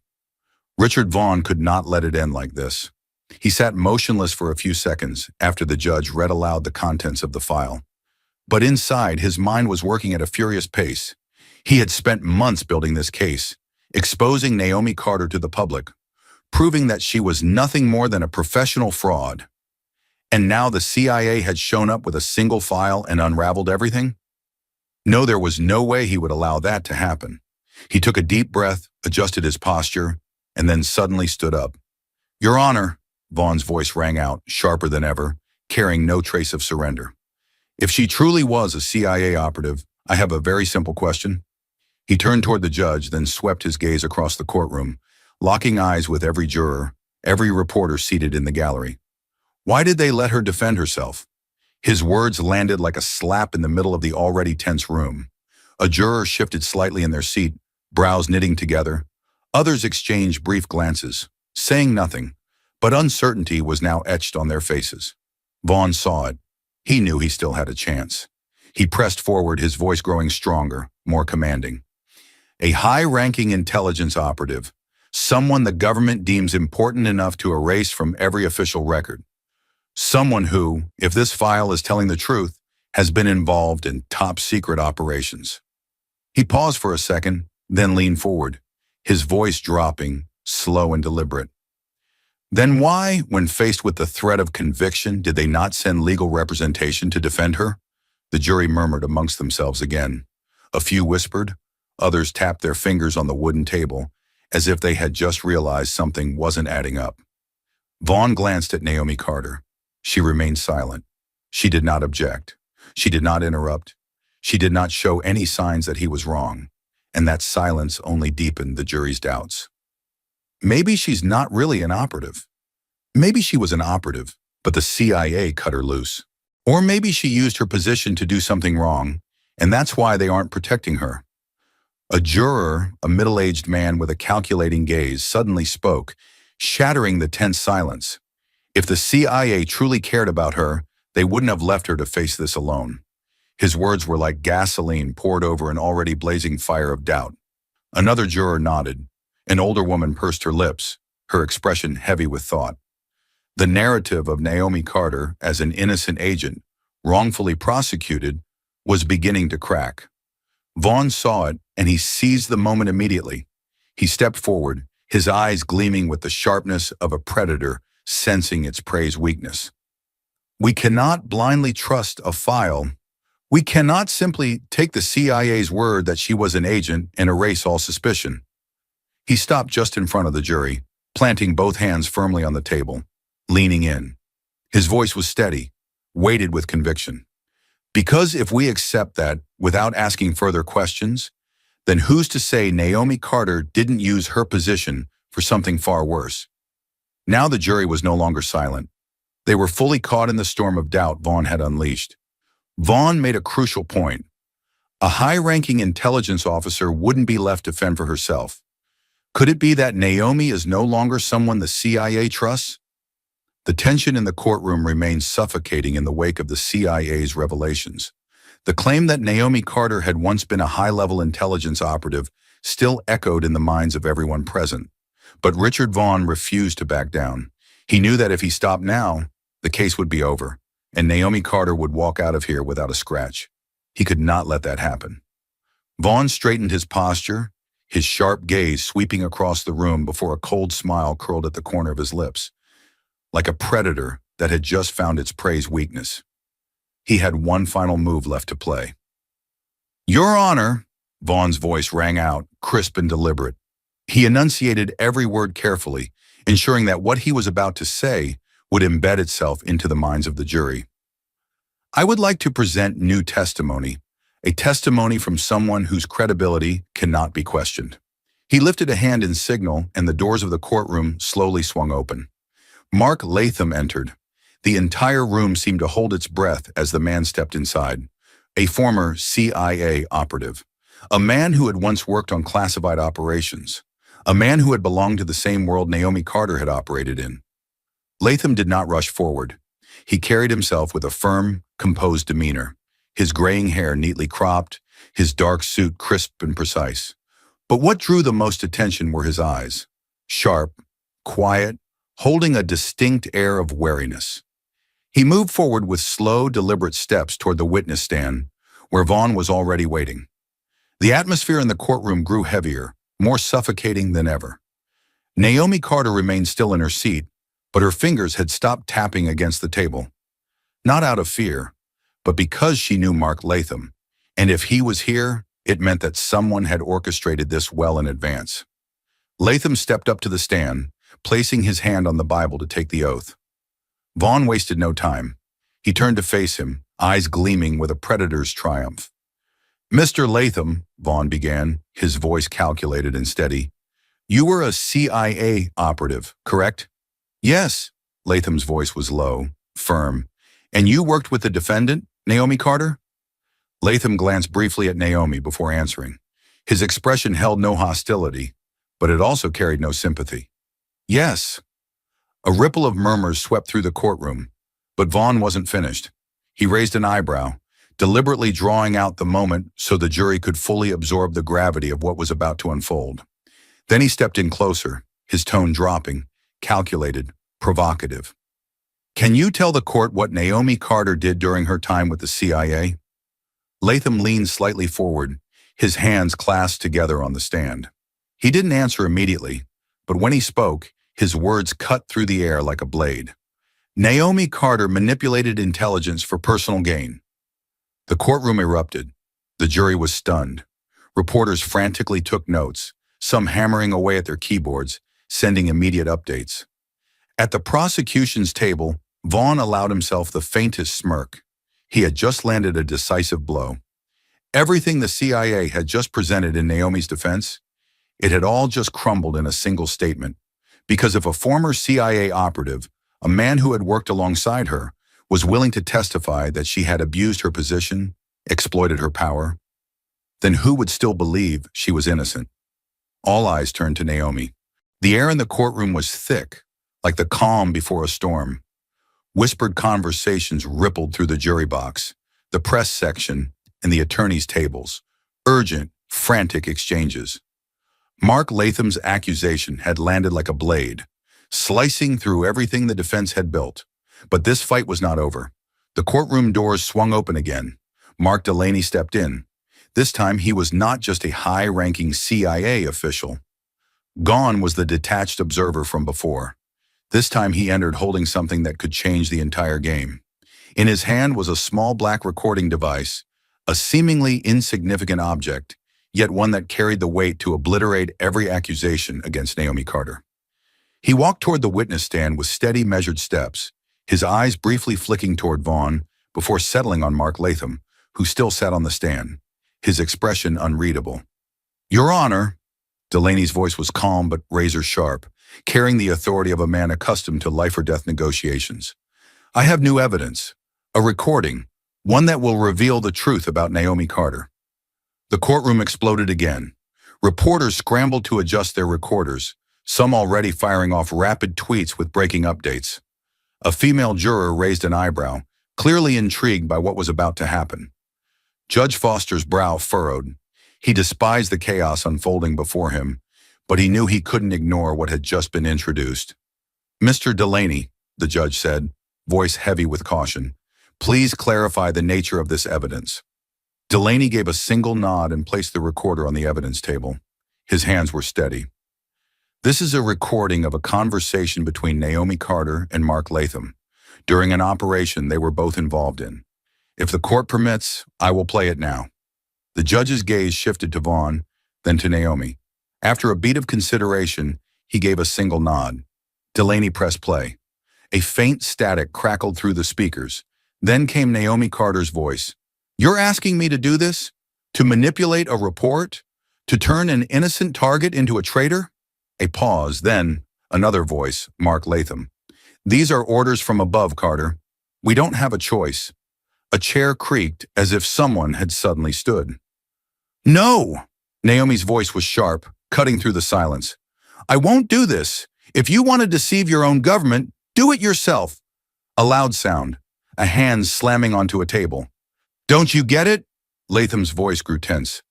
Richard Vaughn could not let it end like this. He sat motionless for a few seconds after the judge read aloud the contents of the file. But inside, his mind was working at a furious pace. He had spent months building this case, exposing Naomi Carter to the public, proving that she was nothing more than a professional fraud. And now the CIA had shown up with a single file and unraveled everything? No, there was no way he would allow that to happen. He took a deep breath, adjusted his posture, and then suddenly stood up. "Your Honor," Vaughn's voice rang out, sharper than ever, carrying no trace of surrender. "If she truly was a CIA operative, I have a very simple question." He turned toward the judge, then swept his gaze across the courtroom, locking eyes with every juror, every reporter seated in the gallery. Why did they let her defend herself? His words landed like a slap in the middle of the already tense room. A juror shifted slightly in their seat, brows knitting together. Others exchanged brief glances, saying nothing, but uncertainty was now etched on their faces. Vaughn saw it. He knew he still had a chance. He pressed forward, his voice growing stronger, more commanding. "A high-ranking intelligence operative, someone the government deems important enough to erase from every official record. Someone who, if this file is telling the truth, has been involved in top-secret operations." He paused for a second, then leaned forward, his voice dropping, slow and deliberate. Then why, when faced with the threat of conviction, did they not send legal representation to defend her? The jury murmured amongst themselves again. A few whispered, others tapped their fingers on the wooden table, as if they had just realized something wasn't adding up. Vaughn glanced at Naomi Carter. She remained silent. She did not object. She did not interrupt. She did not show any signs that he was wrong, and that silence only deepened the jury's doubts. Maybe she's not really an operative. Maybe she was an operative, but the CIA cut her loose. Or maybe she used her position to do something wrong, and that's why they aren't protecting her. A juror, a middle-aged man with a calculating gaze, suddenly spoke, shattering the tense silence. If the CIA truly cared about her, they wouldn't have left her to face this alone. His words were like gasoline poured over an already blazing fire of doubt. Another juror nodded. An older woman pursed her lips, her expression heavy with thought. The narrative of Naomi Carter as an innocent agent, wrongfully prosecuted, was beginning to crack. Vaughn saw it, and he seized the moment immediately. He stepped forward, his eyes gleaming with the sharpness of a predator sensing its prey's weakness. We cannot blindly trust a file. We cannot simply take the CIA's word that she was an agent and erase all suspicion. He stopped just in front of the jury, planting both hands firmly on the table, leaning in. His voice was steady, weighted with conviction. Because if we accept that without asking further questions, then who's to say Naomi Carter didn't use her position for something far worse? Now the jury was no longer silent. They were fully caught in the storm of doubt Vaughn had unleashed. Vaughn made a crucial point. A high-ranking intelligence officer wouldn't be left to fend for herself. Could it be that Naomi is no longer someone the CIA trusts? The tension in the courtroom remained suffocating in the wake of the CIA's revelations. The claim that Naomi Carter had once been a high-level intelligence operative still echoed in the minds of everyone present. But Richard Vaughn refused to back down. He knew that if he stopped now, the case would be over, and Naomi Carter would walk out of here without a scratch. He could not let that happen. Vaughn straightened his posture, his sharp gaze sweeping across the room before a cold smile curled at the corner of his lips, like a predator that had just found its prey's weakness. He had one final move left to play. "Your Honor," Vaughn's voice rang out, crisp and deliberate. He enunciated every word carefully, ensuring that what he was about to say would embed itself into the minds of the jury. "I would like to present new testimony, a testimony from someone whose credibility cannot be questioned." He lifted a hand in signal, and the doors of the courtroom slowly swung open. Mark Latham entered. The entire room seemed to hold its breath as the man stepped inside. A former CIA operative. A man who had once worked on classified operations. A man who had belonged to the same world Naomi Carter had operated in. Latham did not rush forward. He carried himself with a firm, composed demeanor, his graying hair neatly cropped, his dark suit crisp and precise. But what drew the most attention were his eyes. Sharp, quiet, holding a distinct air of wariness. He moved forward with slow, deliberate steps toward the witness stand, where Vaughn was already waiting. The atmosphere in the courtroom grew heavier, more suffocating than ever. Naomi Carter remained still in her seat, but her fingers had stopped tapping against the table. Not out of fear, but because she knew Mark Latham, and if he was here, it meant that someone had orchestrated this well in advance. Latham stepped up to the stand, placing his hand on the Bible to take the oath. Vaughn wasted no time. He turned to face him, eyes gleaming with a predator's triumph. "Mr. Latham," Vaughn began, his voice calculated and steady, "you were a CIA operative, correct?" "Yes," Latham's voice was low, firm. "And you worked with the defendant, Naomi Carter?" Latham glanced briefly at Naomi before answering. His expression held no hostility, but it also carried no sympathy. "Yes." A ripple of murmurs swept through the courtroom, but Vaughn wasn't finished. He raised an eyebrow, deliberately drawing out the moment so the jury could fully absorb the gravity of what was about to unfold. Then he stepped in closer, his tone dropping, calculated, provocative. "Can you tell the court what Naomi Carter did during her time with the CIA?" Latham leaned slightly forward, his hands clasped together on the stand. He didn't answer immediately, but when he spoke, His words cut through the air like a blade. Naomi Carter manipulated intelligence for personal gain. The courtroom erupted. The jury was stunned. Reporters frantically took notes, some hammering away at their keyboards, sending immediate updates. At the prosecution's table, Vaughn allowed himself the faintest smirk. He had just landed a decisive blow. Everything the CIA had just presented in Naomi's defense, it had all just crumbled in a single statement. Because if a former CIA operative, a man who had worked alongside her, was willing to testify that she had abused her position, exploited her power, then who would still believe she was innocent? All eyes turned to Naomi. The air in the courtroom was thick, like the calm before a storm. Whispered conversations rippled through the jury box, the press section, and the attorneys' tables. Urgent, frantic exchanges. Mark Latham's accusation had landed like a blade, slicing through everything the defense had built. But this fight was not over. The courtroom doors swung open again. Mark Delaney stepped in. This time he was not just a high-ranking CIA official. Gone was the detached observer from before. This time he entered holding something that could change the entire game. In his hand was a small black recording device, a seemingly insignificant object, yet one that carried the weight to obliterate every accusation against Naomi Carter. He walked toward the witness stand with steady, measured steps, his eyes briefly flicking toward Vaughn before settling on Mark Latham, who still sat on the stand, his expression unreadable. "Your Honor," Delaney's voice was calm but razor-sharp, carrying the authority of a man accustomed to life-or-death negotiations. "I have new evidence, a recording, one that will reveal the truth about Naomi Carter." The courtroom exploded again. Reporters scrambled to adjust their recorders, some already firing off rapid tweets with breaking updates. A female juror raised an eyebrow, clearly intrigued by what was about to happen. Judge Foster's brow furrowed. He despised the chaos unfolding before him, but he knew he couldn't ignore what had just been introduced. "Mr. Delaney," the judge said, voice heavy with caution, "please clarify the nature of this evidence." Delaney gave a single nod and placed the recorder on the evidence table. His hands were steady. "This is a recording of a conversation between Naomi Carter and Mark Latham during an operation they were both involved in. If the court permits, I will play it now." The judge's gaze shifted to Vaughn, then to Naomi. After a beat of consideration, he gave a single nod. Delaney pressed play. A faint static crackled through the speakers. Then came Naomi Carter's voice. "You're asking me to do this? To manipulate a report? To turn an innocent target into a traitor?" A pause, then another voice, Mark Latham. "These are orders from above, Carter. We don't have a choice." A chair creaked as if someone had suddenly stood. "No!" Naomi's voice was sharp, cutting through the silence. "I won't do this. If you want to deceive your own government, do it yourself." A loud sound, a hand slamming onto a table. "Don't you get it?" Latham's voice grew tense.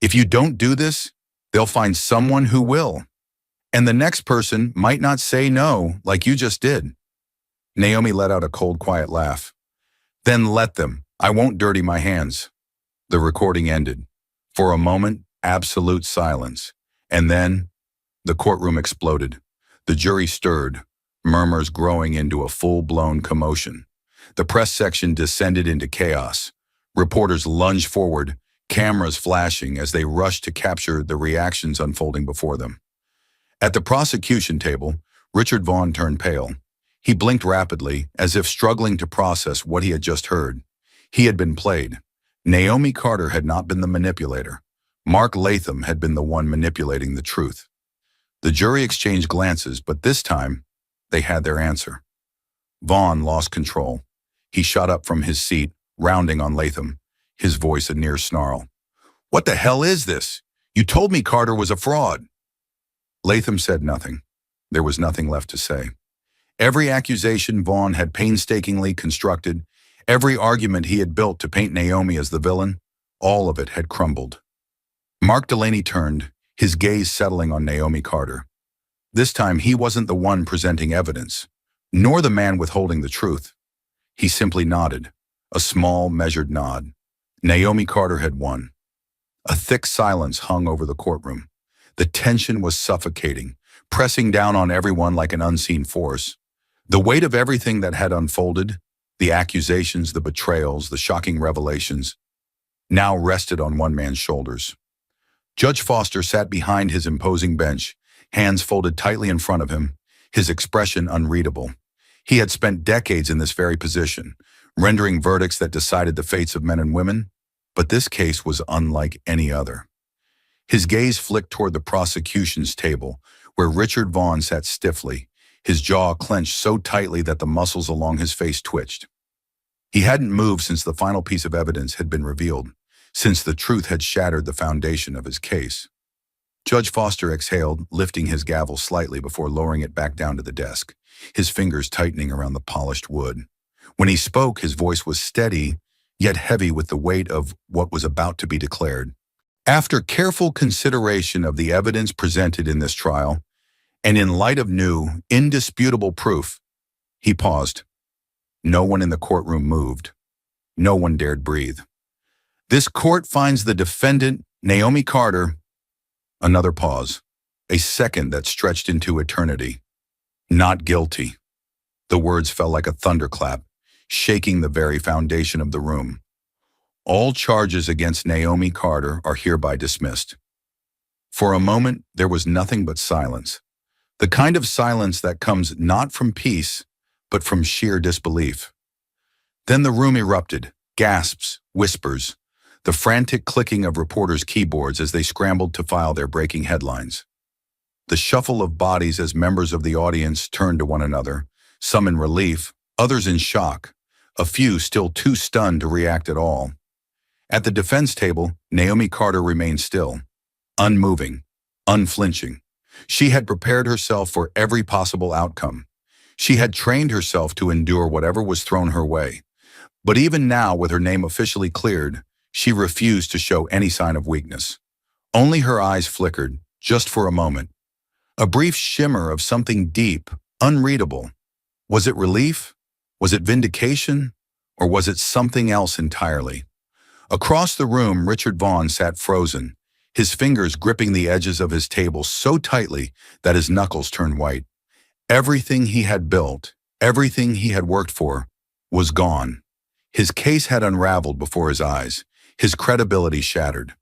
"If you don't do this, they'll find someone who will. And the next person might not say no, like you just did." Naomi let out a cold, quiet laugh. "Then let them. I won't dirty my hands." The recording ended. For a moment, absolute silence. And then, the courtroom exploded. The jury stirred, murmurs growing into a full-blown commotion. The press section descended into chaos. Reporters lunged forward, cameras flashing as they rushed to capture the reactions unfolding before them. At the prosecution table, Richard Vaughn turned pale. He blinked rapidly, as if struggling to process what he had just heard. He had been played. Naomi Carter had not been the manipulator. Mark Latham had been the one manipulating the truth. The jury exchanged glances, but this time, they had their answer. Vaughn lost control. He shot up from his seat, rounding on Latham, his voice a near snarl. "What the hell is this? You told me Carter was a fraud." Latham said nothing. There was nothing left to say. Every accusation Vaughn had painstakingly constructed, every argument he had built to paint Naomi as the villain, all of it had crumbled. Mark Delaney turned, his gaze settling on Naomi Carter. This time he wasn't the one presenting evidence, nor the man withholding the truth. He simply nodded, a small, measured nod. Naomi Carter had won. A thick silence hung over the courtroom. The tension was suffocating, pressing down on everyone like an unseen force. The weight of everything that had unfolded, the accusations, the betrayals, the shocking revelations, now rested on one man's shoulders. Judge Foster sat behind his imposing bench, hands folded tightly in front of him, his expression unreadable. He had spent decades in this very position, rendering verdicts that decided the fates of men and women, but this case was unlike any other. His gaze flicked toward the prosecution's table, where Richard Vaughn sat stiffly, his jaw clenched so tightly that the muscles along his face twitched. He hadn't moved since the final piece of evidence had been revealed, since the truth had shattered the foundation of his case. Judge Foster exhaled, lifting his gavel slightly before lowering it back down to the desk, his fingers tightening around the polished wood. When he spoke, his voice was steady, yet heavy with the weight of what was about to be declared. After careful consideration of the evidence presented in this trial, and in light of new, indisputable proof, he paused. No one in the courtroom moved. No one dared breathe. This court finds the defendant, Naomi Carter. Another pause, a second that stretched into eternity. Not guilty. The words fell like a thunderclap, shaking the very foundation of the room. All charges against Naomi Carter are hereby dismissed. For a moment, there was nothing but silence. The kind of silence that comes not from peace, but from sheer disbelief. Then the room erupted, gasps, whispers, the frantic clicking of reporters' keyboards as they scrambled to file their breaking headlines. The shuffle of bodies as members of the audience turned to one another, some in relief, others in shock, a few still too stunned to react at all. At the defense table, Naomi Carter remained still, unmoving, unflinching. She had prepared herself for every possible outcome. She had trained herself to endure whatever was thrown her way. But even now, with her name officially cleared, she refused to show any sign of weakness. Only her eyes flickered, just for a moment. A brief shimmer of something deep, unreadable. Was it relief? Was it vindication? Or was it something else entirely? Across the room, Richard Vaughn sat frozen, his fingers gripping the edges of his table so tightly that his knuckles turned white. Everything he had built, everything he had worked for, was gone. His case had unraveled before his eyes, his credibility shattered.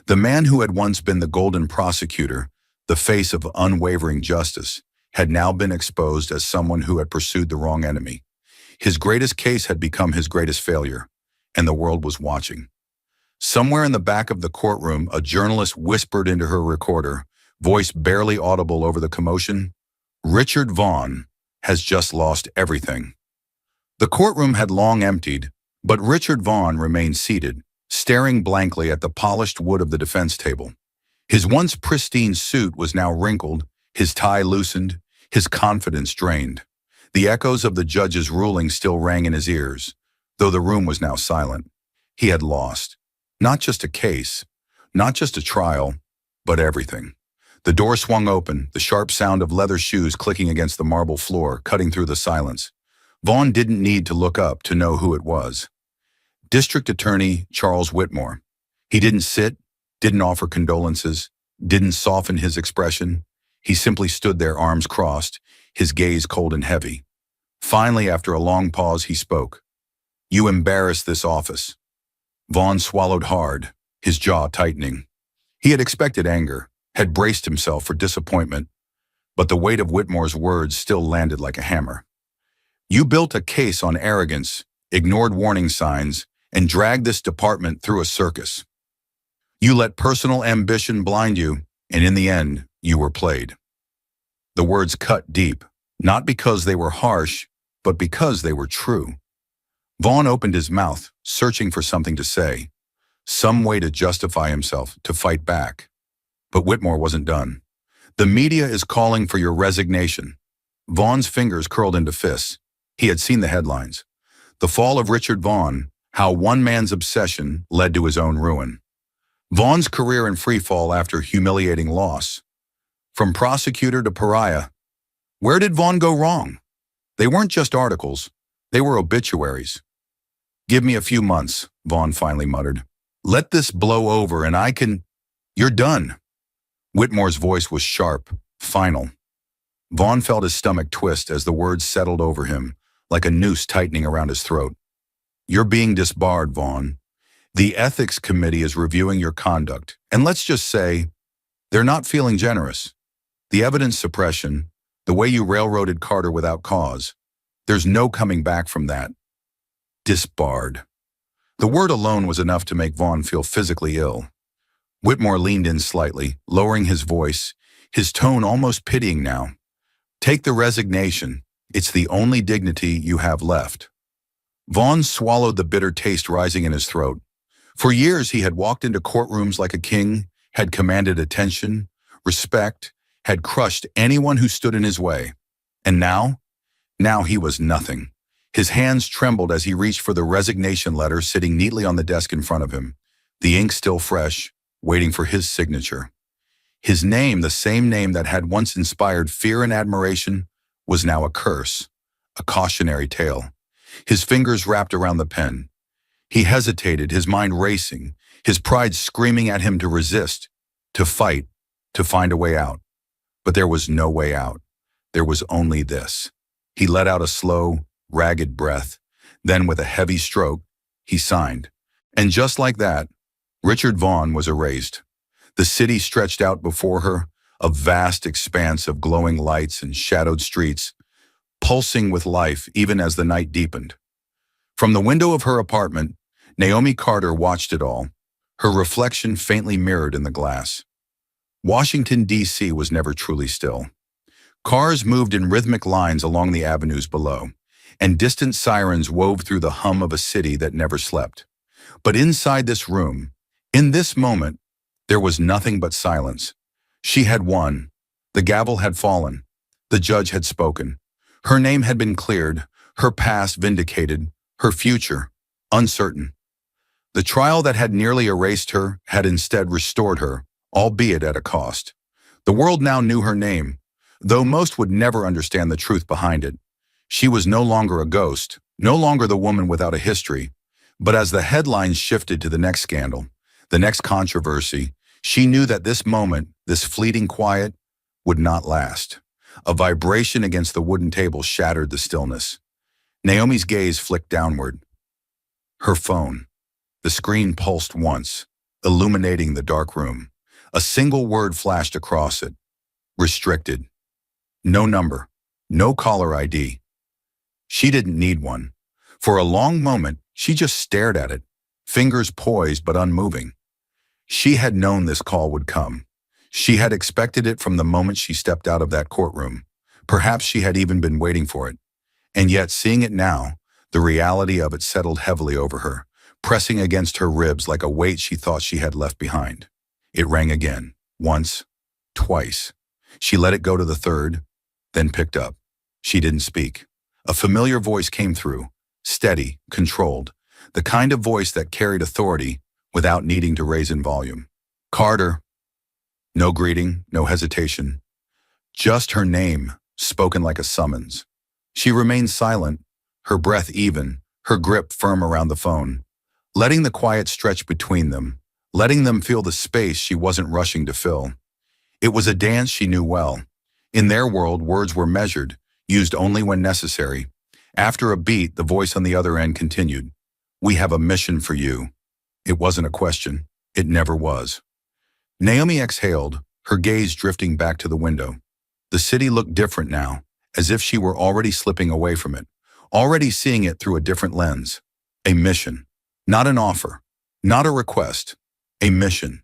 The man who had once been the golden prosecutor, the face of unwavering justice, had now been exposed as someone who had pursued the wrong enemy. His greatest case had become his greatest failure, and the world was watching. Somewhere in the back of the courtroom, a journalist whispered into her recorder, voice barely audible over the commotion, "Richard Vaughn has just lost everything." The courtroom had long emptied, but Richard Vaughn remained seated, staring blankly at the polished wood of the defense table. His once pristine suit was now wrinkled, his tie loosened, his confidence drained. The echoes of the judge's ruling still rang in his ears, though the room was now silent. He had lost. Not just a case, not just a trial, but everything. The door swung open, the sharp sound of leather shoes clicking against the marble floor, cutting through the silence. Vaughn didn't need to look up to know who it was. District Attorney Charles Whitmore. He didn't sit, didn't offer condolences, didn't soften his expression. He simply stood there, arms crossed, his gaze cold and heavy. Finally, after a long pause, he spoke. "You embarrass this office." Vaughn swallowed hard, his jaw tightening. He had expected anger, had braced himself for disappointment, but the weight of Whitmore's words still landed like a hammer. "You built a case on arrogance, ignored warning signs, and dragged this department through a circus. You let personal ambition blind you, and in the end, you were played." The words cut deep, not because they were harsh, but because they were true. Vaughn opened his mouth, searching for something to say, some way to justify himself, to fight back. But Whitmore wasn't done. "The media is calling for your resignation." Vaughn's fingers curled into fists. He had seen the headlines. The fall of Richard Vaughn, how one man's obsession led to his own ruin. Vaughn's career in freefall after humiliating loss. From prosecutor to pariah. Where did Vaughn go wrong? They weren't just articles. They were obituaries. "Give me a few months," Vaughn finally muttered. "Let this blow over and I can—" "You're done." Whitmore's voice was sharp, final. Vaughn felt his stomach twist as the words settled over him, like a noose tightening around his throat. You're being disbarred, Vaughn. The ethics committee is reviewing your conduct, and let's just say, they're not feeling generous. The evidence suppression, the way you railroaded Carter without cause, there's no coming back from that. Disbarred. The word alone was enough to make Vaughn feel physically ill. Whitmore leaned in slightly, lowering his voice, his tone almost pitying now. Take the resignation. It's the only dignity you have left. Vaughn swallowed the bitter taste rising in his throat. For years he had walked into courtrooms like a king, had commanded attention, respect, had crushed anyone who stood in his way. And now he was nothing. His hands trembled as he reached for the resignation letter sitting neatly on the desk in front of him, the ink still fresh, waiting for his signature. His name, the same name that had once inspired fear and admiration, was now a curse, a cautionary tale. His fingers wrapped around the pen. He hesitated, his mind racing, his pride screaming at him to resist, to fight, to find a way out. But there was no way out. There was only this. He let out a slow, ragged breath. Then, with a heavy stroke, he signed. And just like that, Richard Vaughn was erased. The city stretched out before her, a vast expanse of glowing lights and shadowed streets, pulsing with life even as the night deepened. From the window of her apartment, Naomi Carter watched it all, her reflection faintly mirrored in the glass. Washington, D.C. was never truly still. Cars moved in rhythmic lines along the avenues below, and distant sirens wove through the hum of a city that never slept. But inside this room, in this moment, there was nothing but silence. She had won. The gavel had fallen. The judge had spoken. Her name had been cleared, her past vindicated, her future uncertain. The trial that had nearly erased her had instead restored her, albeit at a cost. The world now knew her name, though most would never understand the truth behind it. She was no longer a ghost, no longer the woman without a history. But as the headlines shifted to the next scandal, the next controversy, she knew that this moment, this fleeting quiet, would not last. A vibration against the wooden table shattered the stillness. Naomi's gaze flicked downward. Her phone. The screen pulsed once, illuminating the dark room. A single word flashed across it. Restricted. No number. No caller ID. She didn't need one. For a long moment, she just stared at it, fingers poised but unmoving. She had known this call would come. She had expected it from the moment she stepped out of that courtroom. Perhaps she had even been waiting for it. And yet, seeing it now, the reality of it settled heavily over her, pressing against her ribs like a weight she thought she had left behind. It rang again, once, twice. She let it go to the third, then picked up. She didn't speak. A familiar voice came through, steady, controlled, the kind of voice that carried authority without needing to raise in volume. Carter. No greeting, no hesitation. Just her name, spoken like a summons. She remained silent, her breath even, her grip firm around the phone, letting the quiet stretch between them, letting them feel the space she wasn't rushing to fill. It was a dance she knew well. In their world, words were measured, used only when necessary. After a beat, the voice on the other end continued. We have a mission for you. It wasn't a question. It never was. Naomi exhaled, her gaze drifting back to the window. The city looked different now, as if she were already slipping away from it, already seeing it through a different lens. A mission. Not an offer. Not a request. A mission.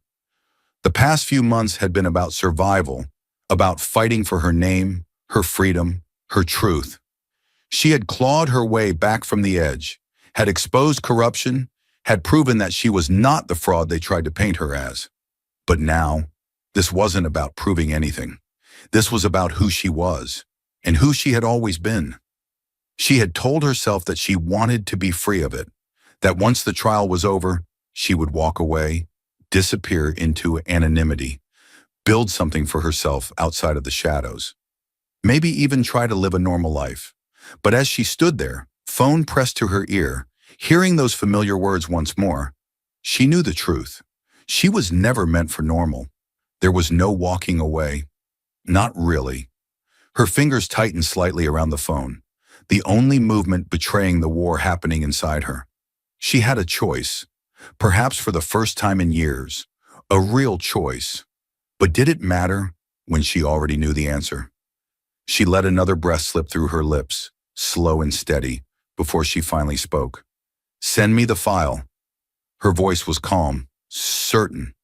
The past few months had been about survival, about fighting for her name, her freedom, her truth. She had clawed her way back from the edge, had exposed corruption, had proven that she was not the fraud they tried to paint her as. But now, this wasn't about proving anything. This was about who she was, and who she had always been. She had told herself that she wanted to be free of it, that once the trial was over, she would walk away, disappear into anonymity, build something for herself outside of the shadows. Maybe even try to live a normal life. But as she stood there, phone pressed to her ear, hearing those familiar words once more, she knew the truth. She was never meant for normal, There was no walking away. Not really. Her fingers tightened slightly around the phone, the only movement betraying the war happening inside her. She had a choice, perhaps for the first time in years, a real choice. But did it matter when she already knew the answer? She let another breath slip through her lips, slow and steady, before she finally spoke. "Send me the file." Her voice was calm, certain.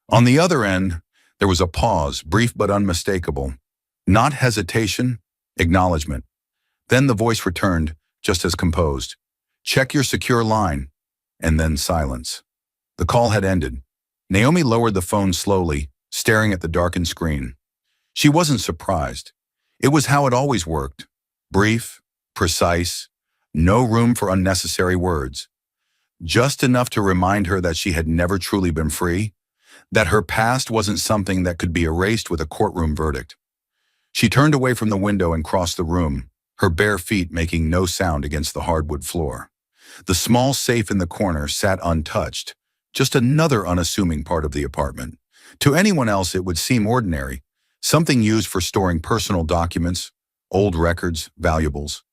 On the other end, there was a pause, brief but unmistakable. Not hesitation, acknowledgement. Then the voice returned, just as composed. "Check your secure line." And then silence. The call had ended. Naomi lowered the phone slowly, staring at the darkened screen. She wasn't surprised. It was how it always worked. Brief, precise, no room for unnecessary words. Just enough to remind her that she had never truly been free, that her past wasn't something that could be erased with a courtroom verdict. She turned away from the window and crossed the room, her bare feet making no sound against the hardwood floor. The small safe in the corner sat untouched, just another unassuming part of the apartment. To anyone else, it would seem ordinary, something used for storing personal documents, old records, valuables.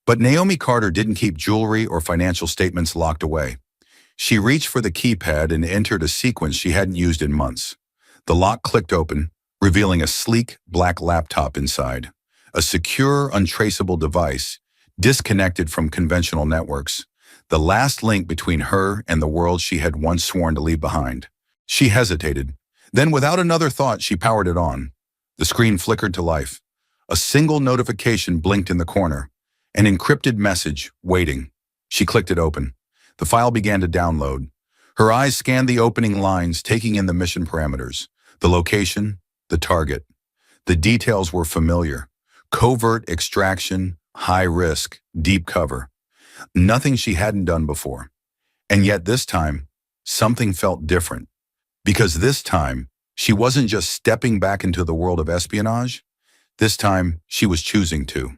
But Naomi Carter didn't keep jewelry or financial statements locked away. She reached for the keypad and entered a sequence she hadn't used in months. The lock clicked open, revealing a sleek, black laptop inside. A secure, untraceable device, disconnected from conventional networks. The last link between her and the world she had once sworn to leave behind. She hesitated. Then, without another thought, she powered it on. The screen flickered to life. A single notification blinked in the corner. An encrypted message, waiting. She clicked it open. The file began to download. Her eyes scanned the opening lines, taking in the mission parameters. The location, the target. The details were familiar. Covert extraction, high risk, deep cover. Nothing she hadn't done before. And yet this time, something felt different. Because this time, she wasn't just stepping back into the world of espionage. This time, she was choosing to.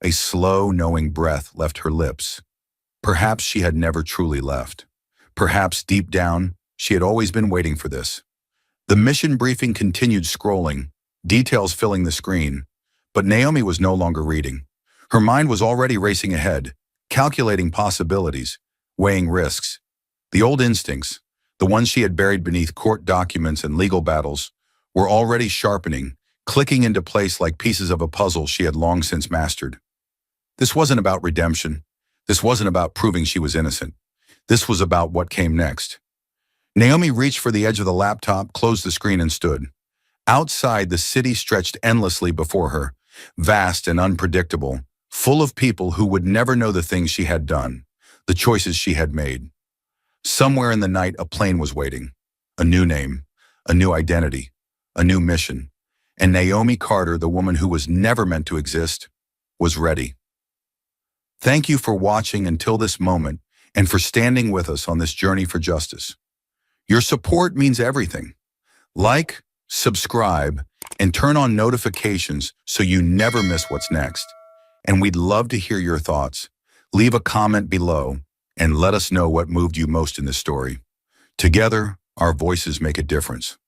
A slow, knowing breath left her lips. Perhaps she had never truly left. Perhaps deep down, she had always been waiting for this. The mission briefing continued scrolling, details filling the screen. But Naomi was no longer reading. Her mind was already racing ahead, calculating possibilities, weighing risks. The old instincts, the ones she had buried beneath court documents and legal battles, were already sharpening, clicking into place like pieces of a puzzle she had long since mastered. This wasn't about redemption. This wasn't about proving she was innocent. This was about what came next. Naomi reached for the edge of the laptop, closed the screen, and stood. Outside, the city stretched endlessly before her, vast and unpredictable, full of people who would never know the things she had done, the choices she had made. Somewhere in the night, a plane was waiting. A new name, a new identity, a new mission. And Naomi Carter, the woman who was never meant to exist, was ready. Thank you for watching until this moment and for standing with us on this journey for justice. Your support means everything. Like, subscribe, and turn on notifications so you never miss what's next. And we'd love to hear your thoughts. Leave a comment below and let us know what moved you most in this story. Together, our voices make a difference.